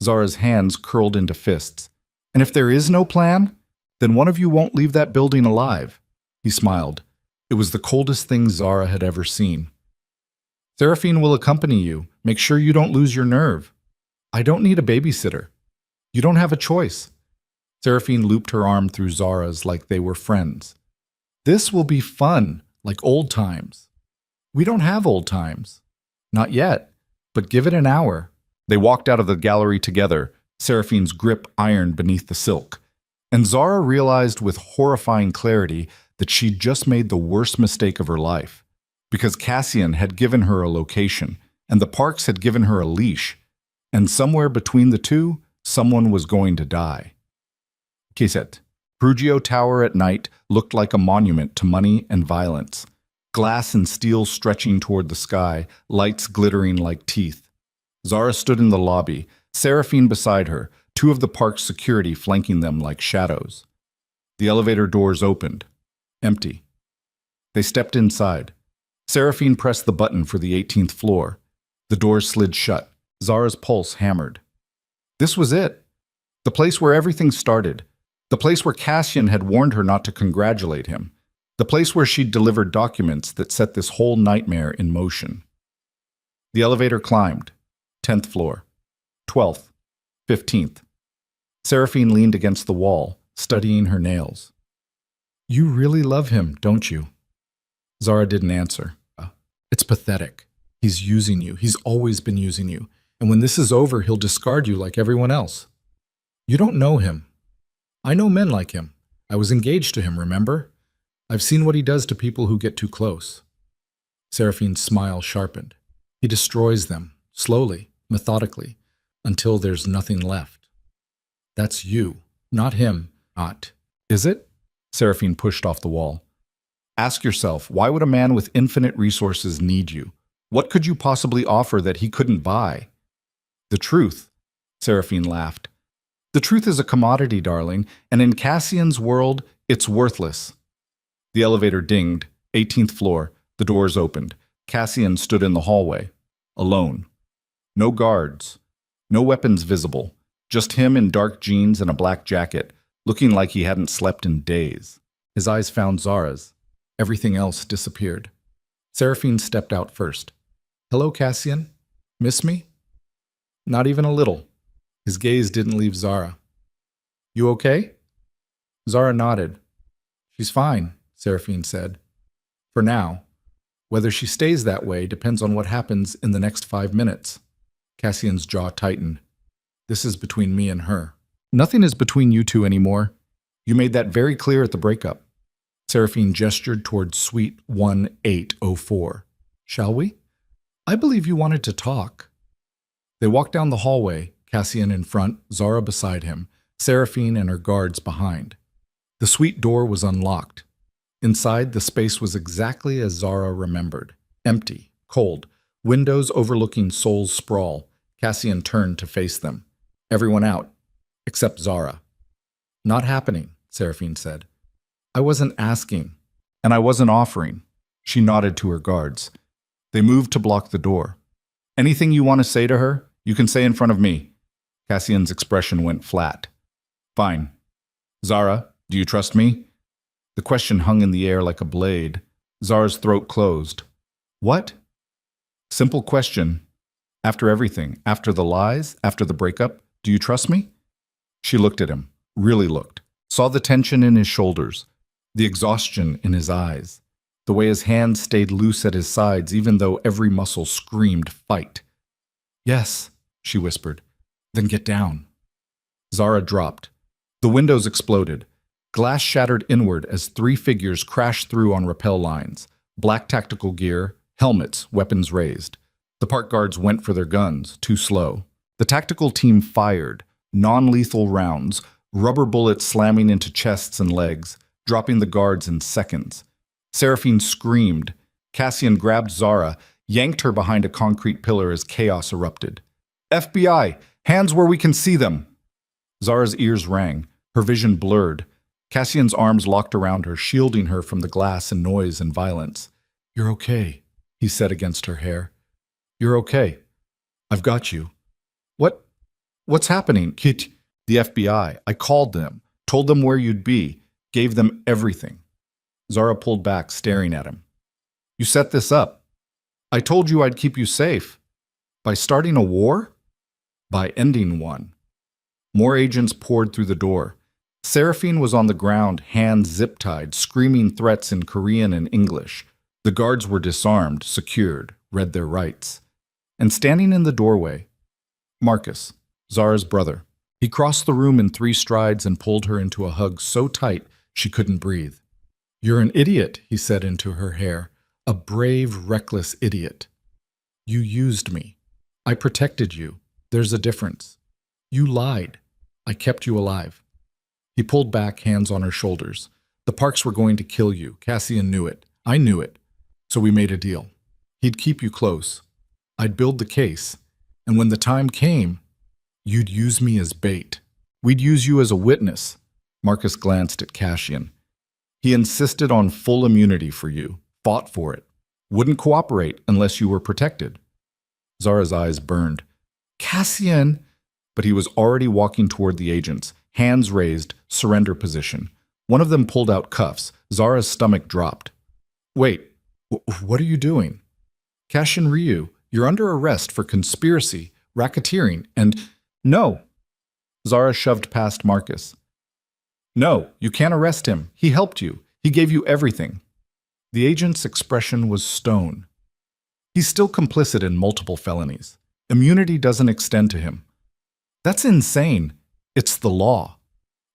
Zara's hands curled into fists. And if there is no plan, then one of you won't leave that building alive. He smiled. It was the coldest thing Zara had ever seen. Seraphine will accompany you. Make sure you don't lose your nerve. I don't need a babysitter. You don't have a choice. Seraphine looped her arm through Zara's like they were friends. This will be fun, like old times. We don't have old times. Not yet, but give it an hour. They walked out of the gallery together, Seraphine's grip iron beneath the silk. And Zara realized with horrifying clarity that she'd just made the worst mistake of her life. Because Cassian had given her a location, and the Parks had given her a leash. And somewhere between the two, someone was going to die. Kiset. Prugio Tower at night looked like a monument to money and violence. Glass and steel stretching toward the sky, lights glittering like teeth. Zara stood in the lobby, Seraphine beside her, two of the park's security flanking them like shadows. The elevator doors opened. Empty. They stepped inside. Seraphine pressed the button for the 18th floor. The doors slid shut. Zara's pulse hammered. This was it. The place where everything started. The place where Cassian had warned her not to congratulate him. The place where she'd delivered documents that set this whole nightmare in motion. The elevator climbed. 10th floor. 12th. 15th. Seraphine leaned against the wall, studying her nails. You really love him, don't you? Zara didn't answer. It's pathetic. He's using you. He's always been using you. And when this is over, he'll discard you like everyone else. You don't know him. I know men like him. I was engaged to him, remember? I've seen what he does to people who get too close. Seraphine's smile sharpened. He destroys them, slowly, methodically, until there's nothing left. That's you, not him, not. Is it? Seraphine pushed off the wall. Ask yourself, why would a man with infinite resources need you? What could you possibly offer that he couldn't buy? The truth, Seraphine laughed. The truth is a commodity, darling, and in Cassian's world, it's worthless. The elevator dinged, 18th floor, the doors opened. Cassian stood in the hallway, alone. No guards, no weapons visible, just him in dark jeans and a black jacket, looking like he hadn't slept in days. His eyes found Zara's. Everything else disappeared. Seraphine stepped out first. Hello, Cassian. Miss me? Not even a little. His gaze didn't leave Zara. You okay? Zara nodded. She's fine, Seraphine said. For now. Whether she stays that way depends on what happens in the next 5 minutes. Cassian's jaw tightened. This is between me and her. Nothing is between you two anymore. You made that very clear at the breakup. Seraphine gestured toward Suite 1804. Shall we? I believe you wanted to talk. They walked down the hallway, Cassian in front, Zara beside him, Seraphine and her guards behind. The suite door was unlocked. Inside, the space was exactly as Zara remembered. Empty, cold, windows overlooking Soul's sprawl. Cassian turned to face them. Everyone out, except Zara. Not happening, Seraphine said. I wasn't asking, and I wasn't offering. She nodded to her guards. They moved to block the door. Anything you want to say to her, you can say in front of me. Cassian's expression went flat. Fine. Zara, do you trust me? The question hung in the air like a blade. Zara's throat closed. What? Simple question. After everything, after the lies, after the breakup, do you trust me? She looked at him, really looked, saw the tension in his shoulders, the exhaustion in his eyes, the way his hands stayed loose at his sides even though every muscle screamed fight. Yes, she whispered. Then get down. Zara dropped. The windows exploded. Glass shattered inward as 3 figures crashed through on rappel lines. Black tactical gear, helmets, weapons raised. The park guards went for their guns, too slow. The tactical team fired, non-lethal rounds, rubber bullets slamming into chests and legs, dropping the guards in seconds. Seraphine screamed. Cassian grabbed Zara, yanked her behind a concrete pillar as chaos erupted. FBI, hands where we can see them! Zara's ears rang, her vision blurred. Cassian's arms locked around her, shielding her from the glass and noise and violence. You're okay, he said against her hair. You're okay. I've got you. What's happening? Kit, the FBI. I called them, told them where you'd be, gave them everything. Zara pulled back, staring at him. You set this up. I told you I'd keep you safe. By starting a war? By ending one. More agents poured through the door. Seraphine was on the ground, hands zip-tied, screaming threats in Korean and English. The guards were disarmed, secured, read their rights. And standing in the doorway, Marcus, Zara's brother. He crossed the room in 3 strides and pulled her into a hug so tight she couldn't breathe. You're an idiot, he said into her hair. A brave, reckless idiot. You used me. I protected you. There's a difference. You lied. I kept you alive. He pulled back, hands on her shoulders. The Parks were going to kill you. Cassian knew it. I knew it. So we made a deal. He'd keep you close. I'd build the case. And when the time came, you'd use me as bait. We'd use you as a witness. Marcus glanced at Cassian. He insisted on full immunity for you, fought for it. Wouldn't cooperate unless you were protected. Zara's eyes burned. Cassian! But he was already walking toward the agents, hands raised, surrender position. One of them pulled out cuffs. Zara's stomach dropped. Wait, what are you doing? Cassian Ryu, you're under arrest for conspiracy, racketeering, and… No! Zara shoved past Marcus. No, you can't arrest him. He helped you. He gave you everything. The agent's expression was stone. He's still complicit in multiple felonies. Immunity doesn't extend to him. That's insane. It's the law.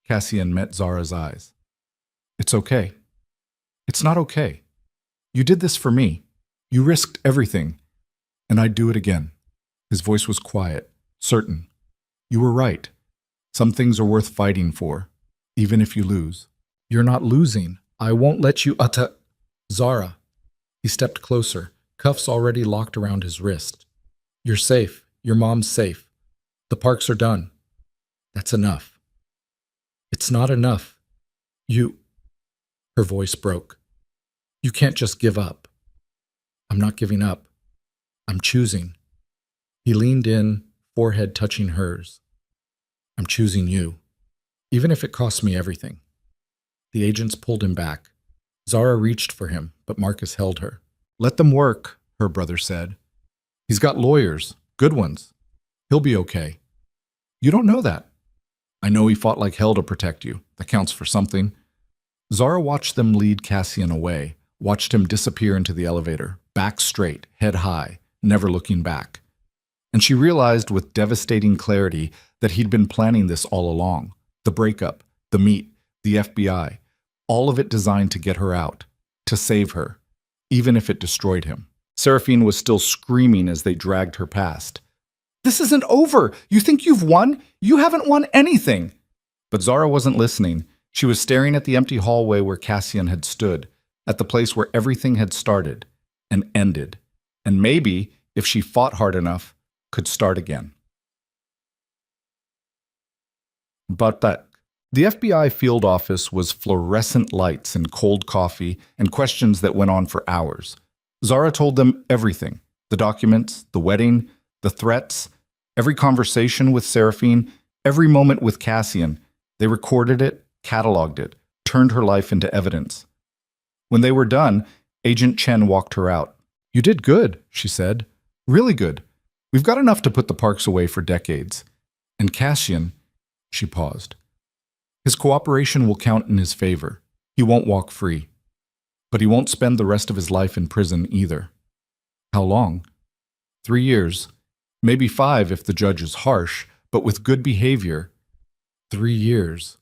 Cassian met Zara's eyes. It's okay. It's not okay. You did this for me. You risked everything. And I'd do it again. His voice was quiet, certain. You were right. Some things are worth fighting for, even if you lose. You're not losing. I won't let you Zara. He stepped closer, cuffs already locked around his wrist. You're safe. Your mom's safe. The parks are done. That's enough. It's not enough. Her voice broke. You can't just give up. I'm not giving up. I'm choosing. He leaned in, forehead touching hers. I'm choosing you, even if it costs me everything. The agents pulled him back. Zara reached for him, but Marcus held her. Let them work, her brother said. He's got lawyers, good ones. He'll be okay. You don't know that. I know he fought like hell to protect you. That counts for something. Zara watched them lead Cassian away, watched him disappear into the elevator, back straight, head high, never looking back. And she realized with devastating clarity that he'd been planning this all along. The breakup, the meet, the FBI, all of it designed to get her out, to save her, even if it destroyed him. Seraphine was still screaming as they dragged her past. This isn't over! You think you've won? You haven't won anything! But Zara wasn't listening. She was staring at the empty hallway where Cassian had stood, at the place where everything had started and ended, and maybe, if she fought hard enough, could start again. But the FBI field office was fluorescent lights and cold coffee and questions that went on for hours. Zara told them everything, the documents, the wedding, the threats, every conversation with Seraphine, every moment with Cassian. They recorded it, cataloged it, turned her life into evidence. When they were done, Agent Chen walked her out. You did good, she said. Really good. We've got enough to put the parks away for decades. And Cassian, she paused. His cooperation will count in his favor. He won't walk free. But he won't spend the rest of his life in prison either. How long? 3 years. Maybe 5 if the judge is harsh, but with good behavior. 3 years.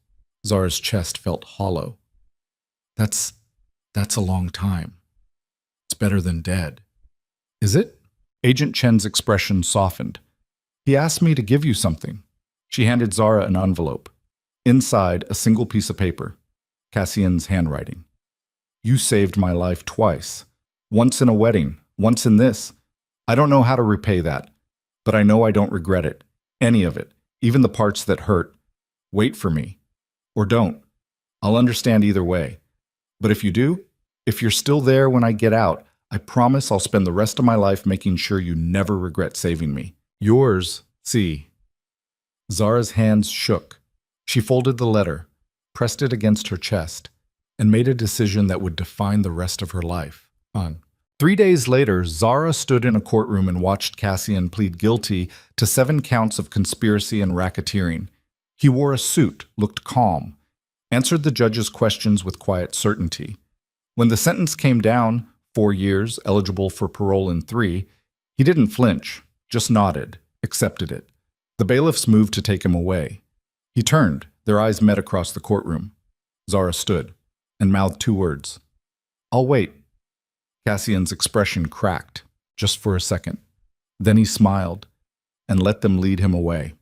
Zara's chest felt hollow. That's a long time. It's better than dead. Is it? Agent Chen's expression softened. He asked me to give you something. She handed Zara an envelope. Inside, a single piece of paper. Cassian's handwriting. You saved my life twice. Once in a wedding, once in this. I don't know how to repay that, but I know I don't regret it. Any of it, even the parts that hurt. Wait for me. Or don't. I'll understand either way. But if you do, if you're still there when I get out, I promise I'll spend the rest of my life making sure you never regret saving me. Yours, C. Zara's hands shook. She folded the letter, pressed it against her chest, and made a decision that would define the rest of her life. 3 days later, Zara stood in a courtroom and watched Cassian plead guilty to 7 counts of conspiracy and racketeering. He wore a suit, looked calm, answered the judge's questions with quiet certainty. When the sentence came down, 4 years, eligible for parole in 3, he didn't flinch, just nodded, accepted it. The bailiffs moved to take him away. He turned, their eyes met across the courtroom. Zara stood and mouthed 2 words. I'll wait. Cassian's expression cracked, just for a second. Then he smiled and let them lead him away.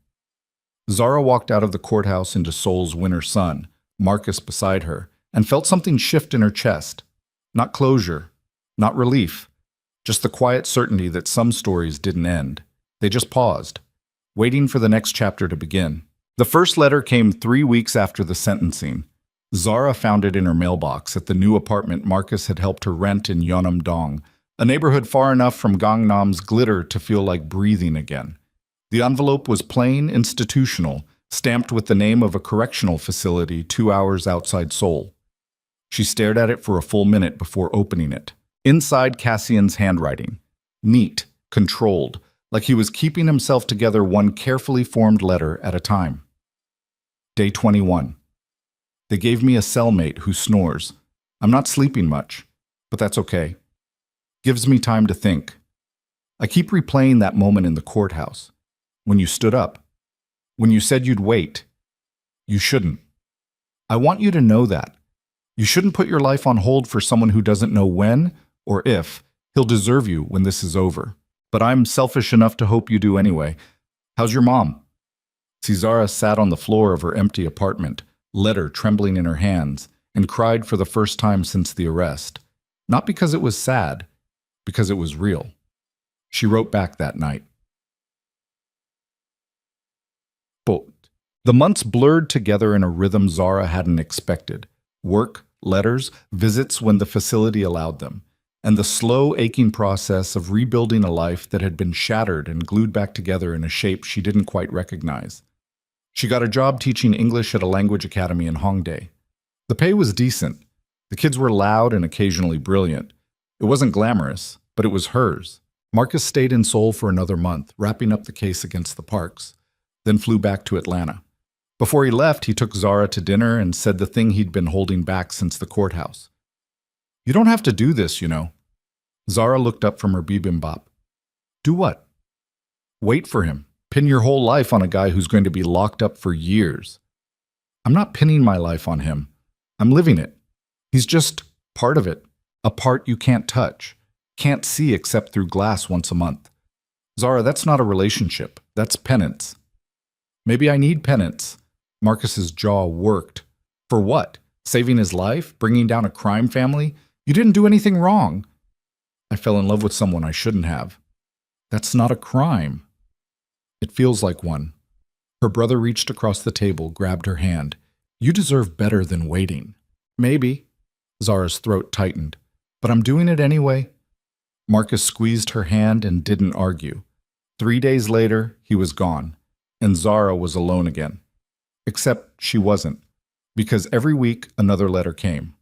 Zara walked out of the courthouse into Seoul's winter sun, Marcus beside her, and felt something shift in her chest. Not closure, not relief, just the quiet certainty that some stories didn't end. They just paused, waiting for the next chapter to begin. The first letter came 3 weeks after the sentencing. Zara found it in her mailbox at the new apartment Marcus had helped her rent in Yeonam-dong, A neighborhood far enough from Gangnam's glitter to feel like breathing again. The envelope was plain, institutional, stamped with the name of a correctional facility 2 hours outside Seoul. She stared at it for a full minute before opening it. Inside, Cassian's handwriting. Neat, controlled, like he was keeping himself together one carefully formed letter at a time. Day 21. They gave me a cellmate who snores. I'm not sleeping much, but that's okay. Gives me time to think. I keep replaying that moment in the courthouse. When you stood up. When you said you'd wait. You shouldn't. I want you to know that. You shouldn't put your life on hold for someone who doesn't know when or if he'll deserve you when this is over. But I'm selfish enough to hope you do anyway. How's your mom? Cesara sat on the floor of her empty apartment, letter trembling in her hands, and cried for the first time since the arrest. Not because it was sad, because it was real. She wrote back that night. Quote, the months blurred together in a rhythm Zara hadn't expected. Work, letters, visits when the facility allowed them, and the slow, aching process of rebuilding a life that had been shattered and glued back together in a shape she didn't quite recognize. She got a job teaching English at a language academy in Hongdae. The pay was decent. The kids were loud and occasionally brilliant. It wasn't glamorous, but it was hers. Marcus stayed in Seoul for another month, wrapping up the case against the Parks, then flew back to Atlanta. Before he left, he took Zara to dinner and said the thing he'd been holding back since the courthouse. You don't have to do this, you know. Zara looked up from her bibimbap. Do what? Wait for him. Pin your whole life on a guy who's going to be locked up for years. I'm not pinning my life on him. I'm living it. He's just part of it. A part you can't touch, can't see except through glass once a month. Zara, that's not a relationship. That's penance. Maybe I need penance. Marcus's jaw worked. For what? Saving his life? Bringing down a crime family? You didn't do anything wrong. I fell in love with someone I shouldn't have. That's not a crime. It feels like one. Her brother reached across the table, grabbed her hand. You deserve better than waiting. Maybe. Zara's throat tightened. But I'm doing it anyway. Marcus squeezed her hand and didn't argue. 3 days later, he was gone, and Zara was alone again. Except she wasn't, because every week another letter came.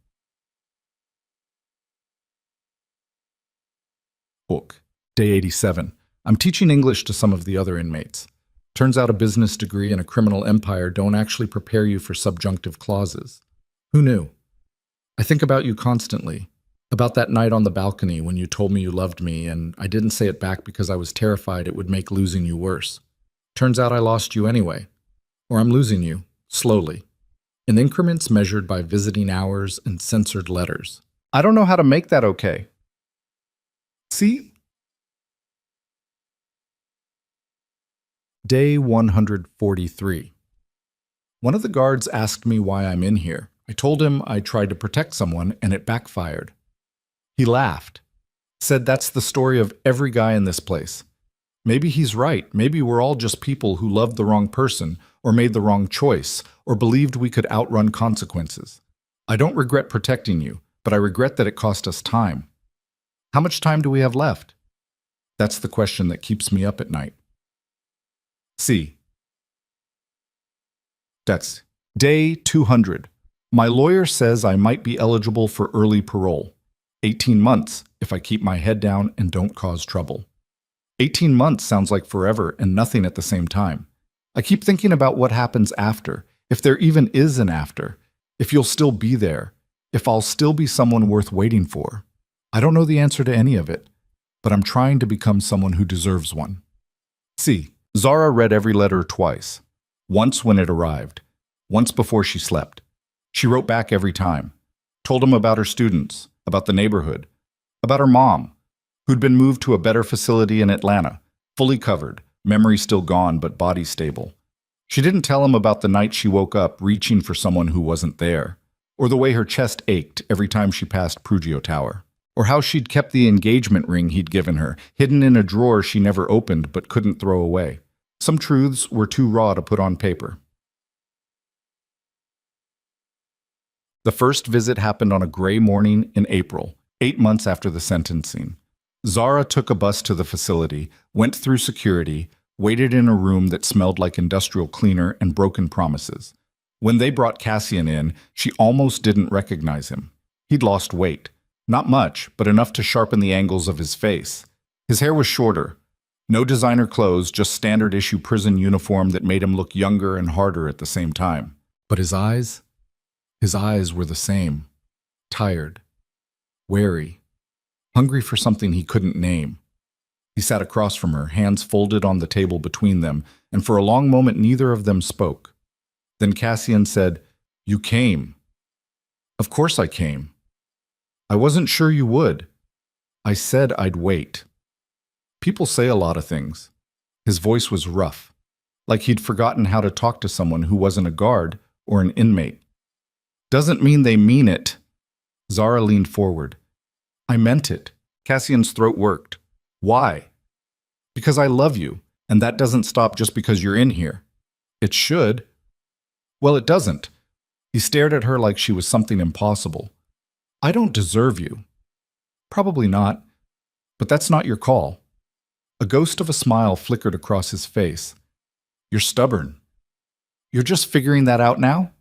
Book. Day 87. I'm teaching English to some of the other inmates. Turns out a business degree and a criminal empire don't actually prepare you for subjunctive clauses. Who knew? I think about you constantly. About that night on the balcony when you told me you loved me, and I didn't say it back because I was terrified it would make losing you worse. Turns out I lost you anyway. Or I'm losing you, slowly, in increments measured by visiting hours and censored letters. I don't know how to make that okay. See? Day 143. One of the guards asked me why I'm in here. I told him I tried to protect someone and it backfired. He laughed, said that's the story of every guy in this place. Maybe he's right. Maybe we're all just people who loved the wrong person or made the wrong choice or believed we could outrun consequences. I don't regret protecting you, but I regret that it cost us time. How much time do we have left? That's the question that keeps me up at night. C. That's day 200. My lawyer says I might be eligible for early parole. 18 months if I keep my head down and don't cause trouble. 18 months sounds like forever and nothing at the same time. I keep thinking about what happens after, if there even is an after, if you'll still be there, if I'll still be someone worth waiting for. I don't know the answer to any of it, but I'm trying to become someone who deserves one. C. Zara read every letter twice. Once when it arrived, once before she slept. She wrote back every time, told him about her students, about the neighborhood, about her mom, who'd been moved to a better facility in Atlanta, fully covered, memory still gone but body stable. She didn't tell him about the night she woke up reaching for someone who wasn't there, or the way her chest ached every time she passed Prugio Tower, or how she'd kept the engagement ring he'd given her, hidden in a drawer she never opened but couldn't throw away. Some truths were too raw to put on paper. The first visit happened on a gray morning in April, 8 months after the sentencing. Zara took a bus to the facility, went through security, waited in a room that smelled like industrial cleaner and broken promises. When they brought Cassian in, she almost didn't recognize him. He'd lost weight. Not much, but enough to sharpen the angles of his face. His hair was shorter. No designer clothes, just standard issue prison uniform that made him look younger and harder at the same time. But his eyes were the same. Tired. Wary. Hungry for something he couldn't name. He sat across from her, hands folded on the table between them, and for a long moment neither of them spoke. Then Cassian said, "You came." "Of course I came." "I wasn't sure you would." "I said I'd wait." People say a lot of things. His voice was rough, like he'd forgotten how to talk to someone who wasn't a guard or an inmate. "Doesn't mean they mean it." Zara leaned forward. "I meant it." Cassian's throat worked. "Why?" "Because I love you, and that doesn't stop just because you're in here." "It should." "Well, it doesn't." He stared at her like she was something impossible. "I don't deserve you." "Probably not, but that's not your call." A ghost of a smile flickered across his face. "You're stubborn." "You're just figuring that out now?"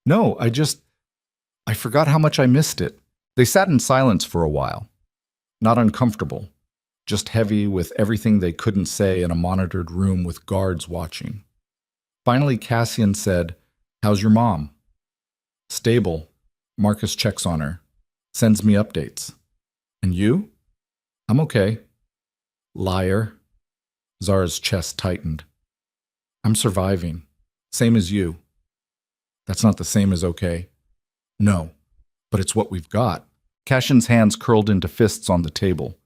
"No, I forgot how much I missed it." They sat in silence for a while. Not uncomfortable, just heavy with everything they couldn't say in a monitored room with guards watching. Finally, Cassian said, "How's your mom?" "Stable. Marcus checks on her. Sends me updates." "And you?" "I'm okay." "Liar." Zara's chest tightened. "I'm surviving. Same as you." "That's not the same as okay." "No, but it's what we've got." Cassian's hands curled into fists on the table.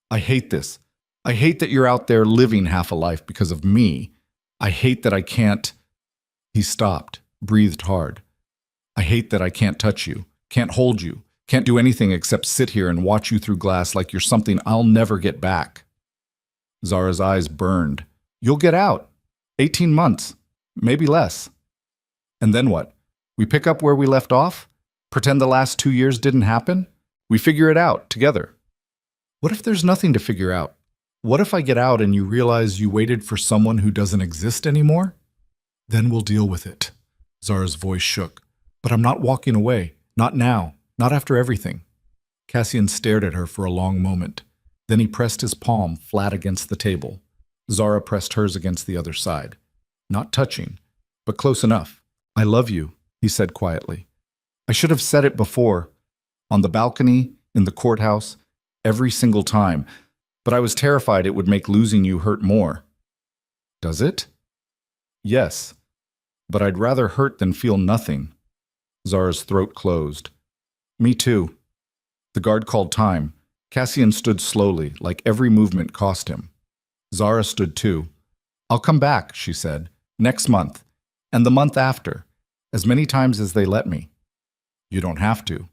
"I hate this. I hate that you're out there living half a life because of me. I hate that I can't—" He stopped, breathed hard. "I hate that I can't touch you, can't hold you, can't do anything except sit here and watch you through glass like you're something I'll never get back." Zara's eyes burned. "You'll get out. 18 months. Maybe less." "And then what? We pick up where we left off? Pretend the last 2 years didn't happen? We figure it out, together." "What if there's nothing to figure out? What if I get out and you realize you waited for someone who doesn't exist anymore?" "Then we'll deal with it." Zara's voice shook. "But I'm not walking away. Not now. Not after everything." Cassian stared at her for a long moment. Then he pressed his palm flat against the table. Zara pressed hers against the other side. Not touching, but close enough. "I love you," he said quietly. "I should have said it before. On the balcony, in the courthouse, every single time. But I was terrified it would make losing you hurt more." "Does it?" "Yes. But I'd rather hurt than feel nothing." Zara's throat closed. "Me too." The guard called time. Cassian stood slowly, like every movement cost him. Zara stood too. "I'll come back," she said. "Next month. And the month after. As many times as they let me." "You don't have to."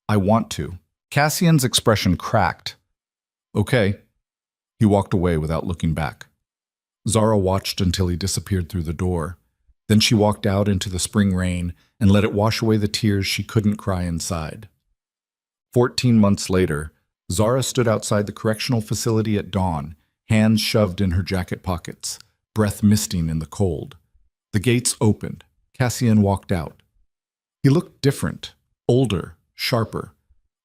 "I want to." Cassian's expression cracked. "Okay." He walked away without looking back. Zara watched until he disappeared through the door. Then she walked out into the spring rain and let it wash away the tears she couldn't cry inside. 14 months later, Zara stood outside the correctional facility at dawn, hands shoved in her jacket pockets, breath misting in the cold. The gates opened. Cassian walked out. He looked different, older, sharper,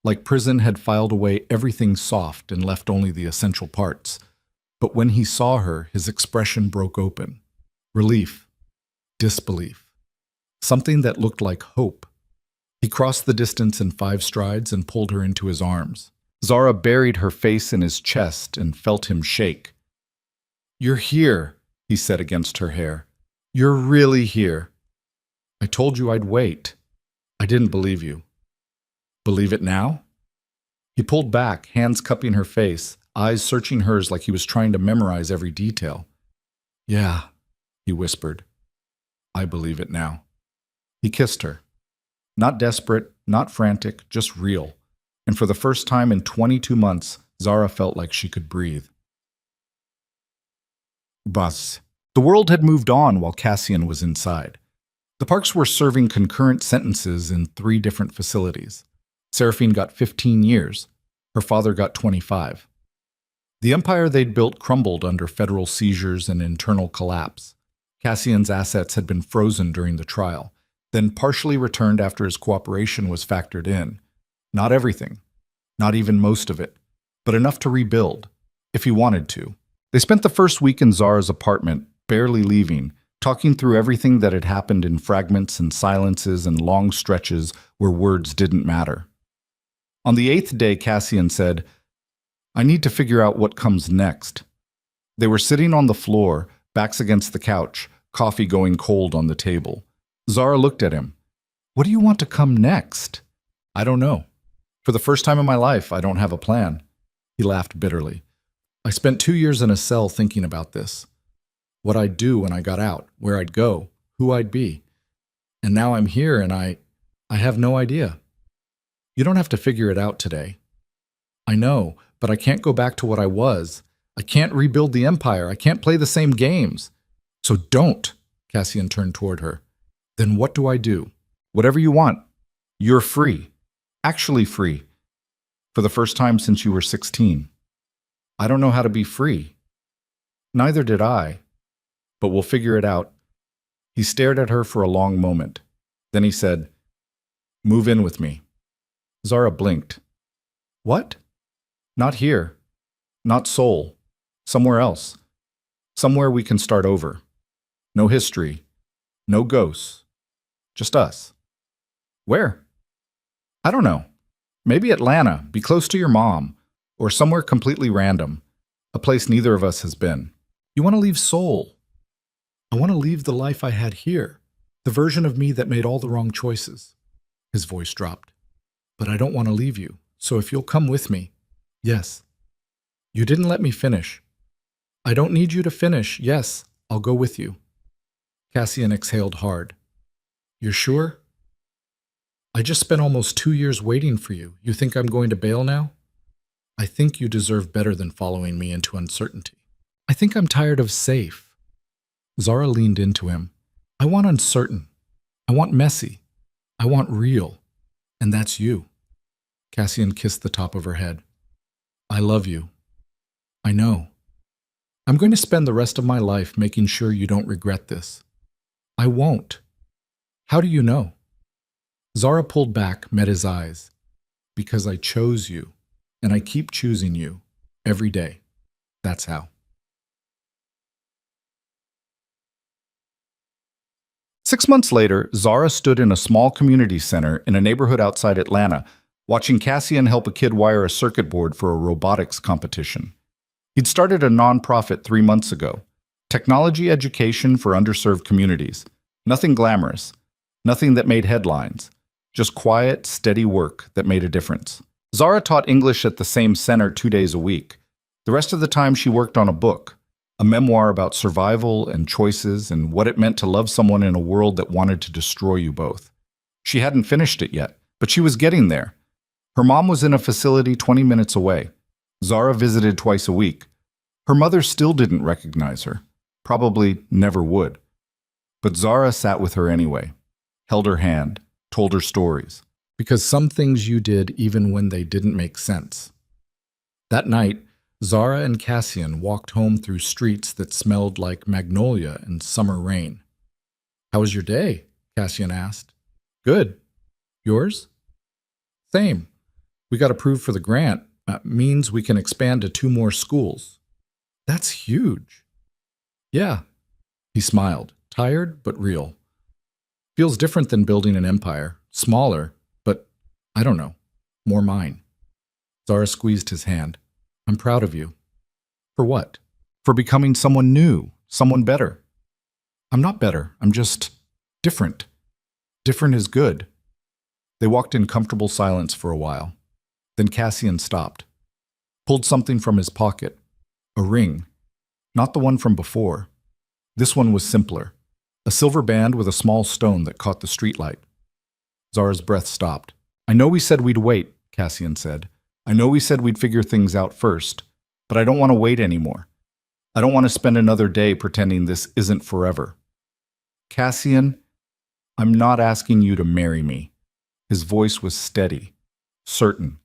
like prison had filed away everything soft and left only the essential parts. But when he saw her, his expression broke open. Relief. Disbelief. Something that looked like hope. He crossed the distance in 5 strides and pulled her into his arms. Zara buried her face in his chest and felt him shake. "You're here," he said against her hair. "You're really here." "I told you I'd wait." "I didn't believe you." "Believe it now?" He pulled back, hands cupping her face, eyes searching hers like he was trying to memorize every detail. "Yeah," he whispered. "I believe it now." He kissed her. Not desperate, not frantic, just real. And for the first time in 22 months, Zara felt like she could breathe. Bus. The world had moved on while Cassian was inside. The Parks were serving concurrent sentences in 3 different facilities. Seraphine got 15 years. Her father got 25. The empire they'd built crumbled under federal seizures and internal collapse. Cassian's assets had been frozen during the trial, then partially returned after his cooperation was factored in. Not everything, not even most of it, but enough to rebuild, if he wanted to. They spent the first week in Zara's apartment, barely leaving, talking through everything that had happened in fragments and silences and long stretches where words didn't matter. On the 8th day, Cassian said, "I need to figure out what comes next." They were sitting on the floor, backs against the couch, coffee going cold on the table. Zara looked at him. "What do you want to come next?" "I don't know. For the first time in my life, I don't have a plan." He laughed bitterly. "I spent 2 years in a cell thinking about this. What I'd do when I got out, where I'd go, who I'd be. And now I'm here and I have no idea. You don't have to figure it out today. I know, but I can't go back to what I was. I can't rebuild the empire. I can't play the same games. So don't." Cassian turned toward her. "Then what do I do?" "Whatever you want. You're free. Actually free. For the first time since you were 16. I don't know how to be free. Neither did I. But we'll figure it out." He stared at her for a long moment. Then he said, "Move in with me." Zara blinked. "What?" "Not here. Not Seoul. Somewhere else. Somewhere we can start over. No history. No ghosts. Just us." "Where?" "I don't know. Maybe Atlanta. Be close to your mom. Or somewhere completely random. A place neither of us has been." "You want to leave Seoul?" "I want to leave the life I had here. The version of me that made all the wrong choices." His voice dropped. "But I don't want to leave you. So if you'll come with me." "Yes." "You didn't let me finish." "I don't need you to finish. Yes, I'll go with you." Cassian exhaled hard. "You're sure?" "I just spent almost 2 years waiting for you. You think I'm going to bail now?" "I think you deserve better than following me into uncertainty. I think I'm tired of safe." Zara leaned into him. "I want uncertain. I want messy. I want real. And that's you." Cassian kissed the top of her head. "I love you. I know. I'm going to spend the rest of my life making sure you don't regret this." "I won't." "How do you know?" Zara pulled back, met his eyes. "Because I chose you, and I keep choosing you every day. That's how." Six months later, Zara stood in a small community center in a neighborhood outside Atlanta, watching Cassian help a kid wire a circuit board for a robotics competition. He'd started a nonprofit 3 months ago, technology education for underserved communities. Nothing glamorous, nothing that made headlines, just quiet, steady work that made a difference. Zara taught English at the same center 2 days a week. The rest of the time she worked on a book, a memoir about survival and choices and what it meant to love someone in a world that wanted to destroy you both. She hadn't finished it yet, but she was getting there. Her mom was in a facility 20 minutes away. Zara visited twice a week. Her mother still didn't recognize her, probably never would. But Zara sat with her anyway, held her hand, told her stories. Because some things you did even when they didn't make sense. That night, Zara and Cassian walked home through streets that smelled like magnolia and summer rain. "How was your day?" Cassian asked. "Good. Yours?" "Same. We got approved for the grant. Means we can expand to 2 more schools." "That's huge." "Yeah." He smiled, tired but real. "Feels different than building an empire. Smaller, but I don't know, more mine." Zara squeezed his hand. "I'm proud of you." "For what?" "For becoming someone new, someone better." "I'm not better. I'm just different. Different is good." They walked in comfortable silence for a while. Then Cassian stopped, pulled something from his pocket, a ring, not the one from before. This one was simpler, a silver band with a small stone that caught the streetlight. Zara's breath stopped. "I know we said we'd wait," Cassian said. "I know we said we'd figure things out first, but I don't want to wait anymore. I don't want to spend another day pretending this isn't forever." "Cassian, I'm not asking you to marry me." His voice was steady, certain.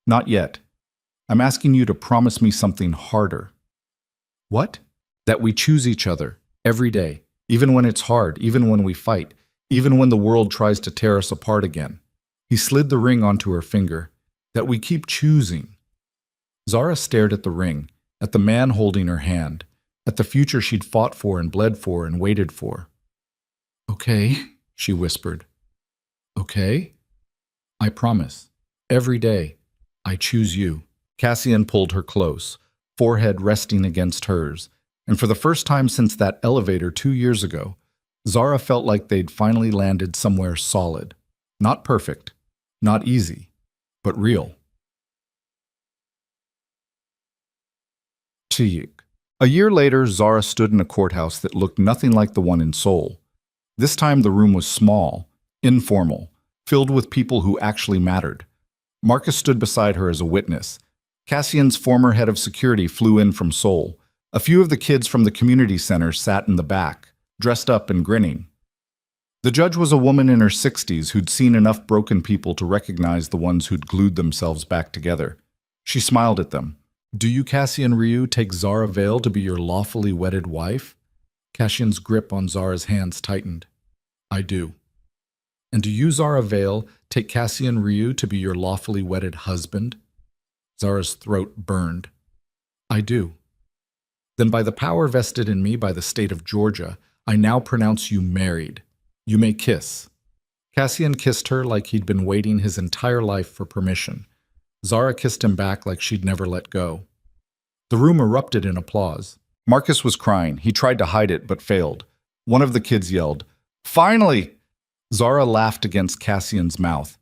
"Not yet. I'm asking you to promise me something harder. What? That we choose each other every day, even when it's hard, even when we fight, even when the world tries to tear us apart again. He slid the ring onto her finger. That we keep choosing. Zara stared at the ring, at the man holding her hand, at the future she'd fought for and bled for and waited for. Okay, she whispered. Okay? I promise. Every day, I choose you. Cassian pulled her close, forehead resting against hers, and for the first time since that elevator 2 years ago, Zara felt like they'd finally landed somewhere solid. Not perfect, not easy, but real. Chiyik. A year later, Zara stood in a courthouse that looked nothing like the one in Seoul. This time the room was small, informal, filled with people who actually mattered. Marcus stood beside her as a witness. Cassian's former head of security flew in from Seoul. A few of the kids from the community center sat in the back, dressed up and grinning. The judge was a woman in her 60s who'd seen enough broken people to recognize the ones who'd glued themselves back together. She smiled at them. Do you, Cassian Ryu, take Zara Vale to be your lawfully wedded wife? Cassian's grip on Zara's hands tightened. I do. And do you, Zara Vale, take Cassian Ryu to be your lawfully wedded husband? Zara's throat burned. I do. Then by the power vested in me by the state of Georgia, I now pronounce you married. You may kiss. Cassian kissed her like he'd been waiting his entire life for permission. Zara kissed him back like she'd never let go. The room erupted in applause. Marcus was crying. He tried to hide it, but failed. One of the kids yelled, "Finally!" Zara laughed against Cassian's mouth.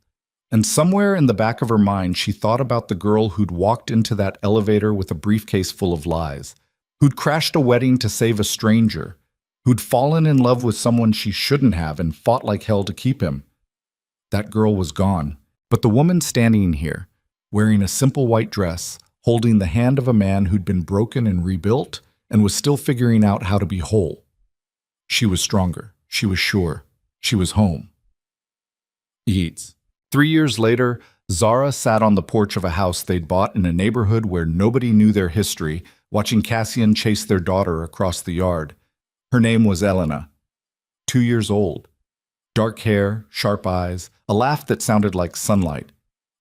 And somewhere in the back of her mind, she thought about the girl who'd walked into that elevator with a briefcase full of lies, who'd crashed a wedding to save a stranger, who'd fallen in love with someone she shouldn't have and fought like hell to keep him. That girl was gone. But the woman standing here, wearing a simple white dress, holding the hand of a man who'd been broken and rebuilt and was still figuring out how to be whole. She was stronger. She was sure. She was home. Eats. 3 years later, Zara sat on the porch of a house they'd bought in a neighborhood where nobody knew their history, watching Cassian chase their daughter across the yard. Her name was Elena. 2 years old. Dark hair, sharp eyes, a laugh that sounded like sunlight.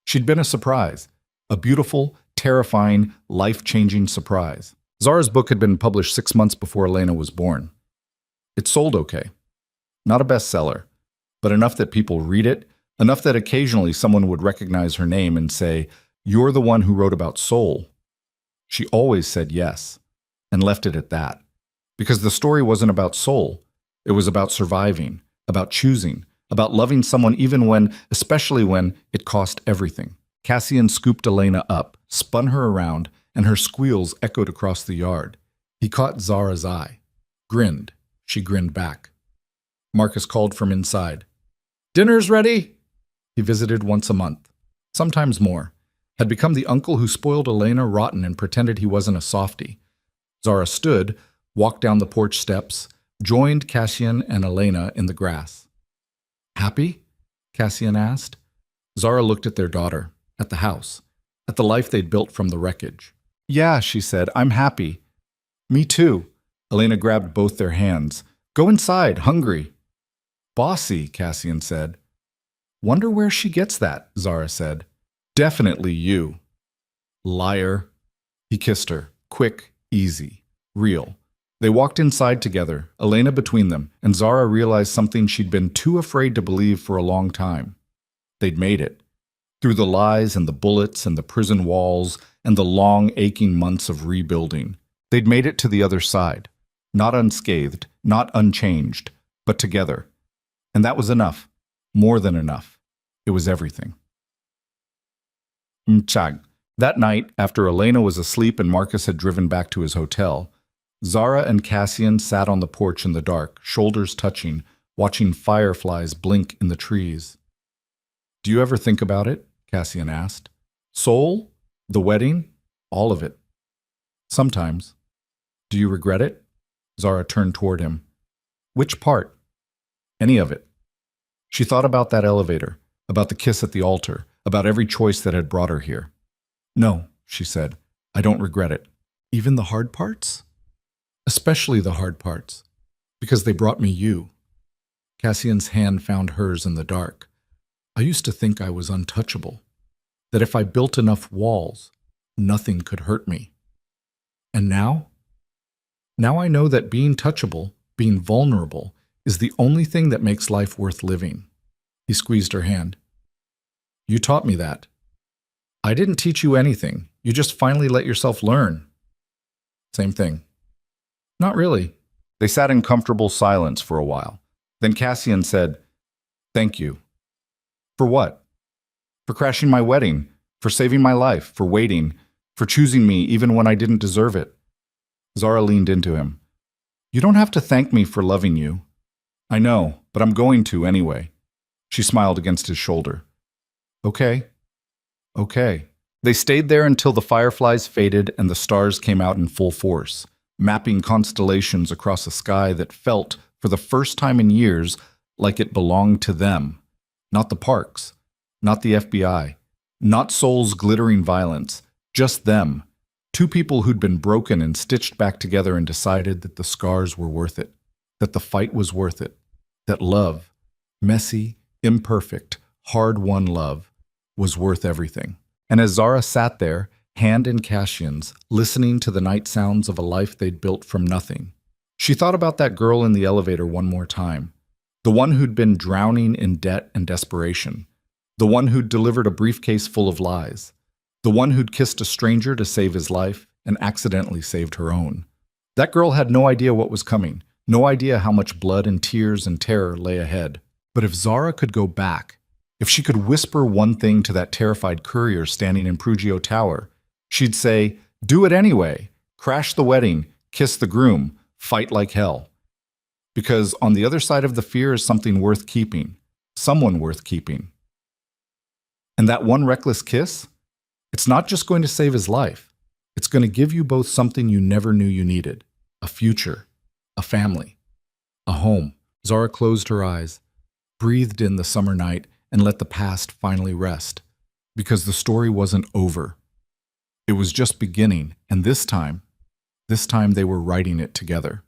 She'd been a surprise. A beautiful, terrifying, life-changing surprise. Zara's book had been published 6 months before Elena was born. It sold okay. Not a bestseller, but enough that people read it, enough that occasionally someone would recognize her name and say, "You're the one who wrote about Seoul." She always said yes, and left it at that. Because the story wasn't about Seoul. It was about surviving, about choosing, about loving someone even when, especially when, it cost everything. Cassian scooped Elena up, spun her around, and her squeals echoed across the yard. He caught Zara's eye. Grinned. She grinned back. Marcus called from inside. "Dinner's ready!" He visited once a month, sometimes more, had become the uncle who spoiled Elena rotten and pretended he wasn't a softie. Zara stood, walked down the porch steps, joined Cassian and Elena in the grass. "Happy?" Cassian asked. Zara looked at their daughter, at the house, at the life they'd built from the wreckage. "Yeah," she said, "I'm happy." "Me too." Elena grabbed both their hands. "Go inside, hungry." "Bossy," Cassian said. "Wonder where she gets that," Zara said. "Definitely you." "Liar." He kissed her, quick, easy, real. They walked inside together, Elena between them, and Zara realized something she'd been too afraid to believe for a long time. They'd made it. Through the lies and the bullets and the prison walls and the long, aching months of rebuilding. They'd made it to the other side. Not unscathed, not unchanged, but together. And that was enough. More than enough. It was everything. Mchag. That night, after Elena was asleep and Marcus had driven back to his hotel, Zara and Cassian sat on the porch in the dark, shoulders touching, watching fireflies blink in the trees. "Do you ever think about it?" Cassian asked. "Seoul? The wedding? All of it?" "Sometimes." "Do you regret it?" Zara turned toward him. "Which part?" "Any of it." She thought about that elevator, about the kiss at the altar, about every choice that had brought her here. "No," she said. I don't regret it. Even the hard parts? Especially the hard parts, because they brought me you. Cassian's hand found hers in the dark. I used to think I was untouchable, that if I built enough walls, nothing could hurt me. And now? Now I know that being touchable, being vulnerable, is the only thing that makes life worth living. He squeezed her hand. You taught me that. I didn't teach you anything. You just finally let yourself learn. Same thing. Not really. They sat in comfortable silence for a while. Then Cassian said, Thank you. For what? For crashing my wedding, for saving my life, for waiting, for choosing me even when I didn't deserve it. Zara leaned into him. You don't have to thank me for loving you. I know, but I'm going to anyway. She smiled against his shoulder. Okay. Okay. They stayed there until the fireflies faded and the stars came out in full force, mapping constellations across a sky that felt, for the first time in years, like it belonged to them. Not the parks, not the FBI, not Seoul's glittering violence, just them. Two people who'd been broken and stitched back together and decided that the scars were worth it, that the fight was worth it, that love, messy, imperfect, hard-won love, was worth everything. And as Zara sat there, hand in Cassian's, listening to the night sounds of a life they'd built from nothing, she thought about that girl in the elevator one more time, the one who'd been drowning in debt and desperation, the one who'd delivered a briefcase full of lies, the one who'd kissed a stranger to save his life and accidentally saved her own. That girl had no idea what was coming, no idea how much blood and tears and terror lay ahead. But if Zara could go back, if she could whisper one thing to that terrified courier standing in Prugio Tower, she'd say, do it anyway, crash the wedding, kiss the groom, fight like hell. Because on the other side of the fear is something worth keeping, someone worth keeping. And that one reckless kiss? It's not just going to save his life. It's going to give you both something you never knew you needed, a future, a family, a home. Zara closed her eyes, breathed in the summer night, and let the past finally rest. Because the story wasn't over. It was just beginning, and this time they were writing it together.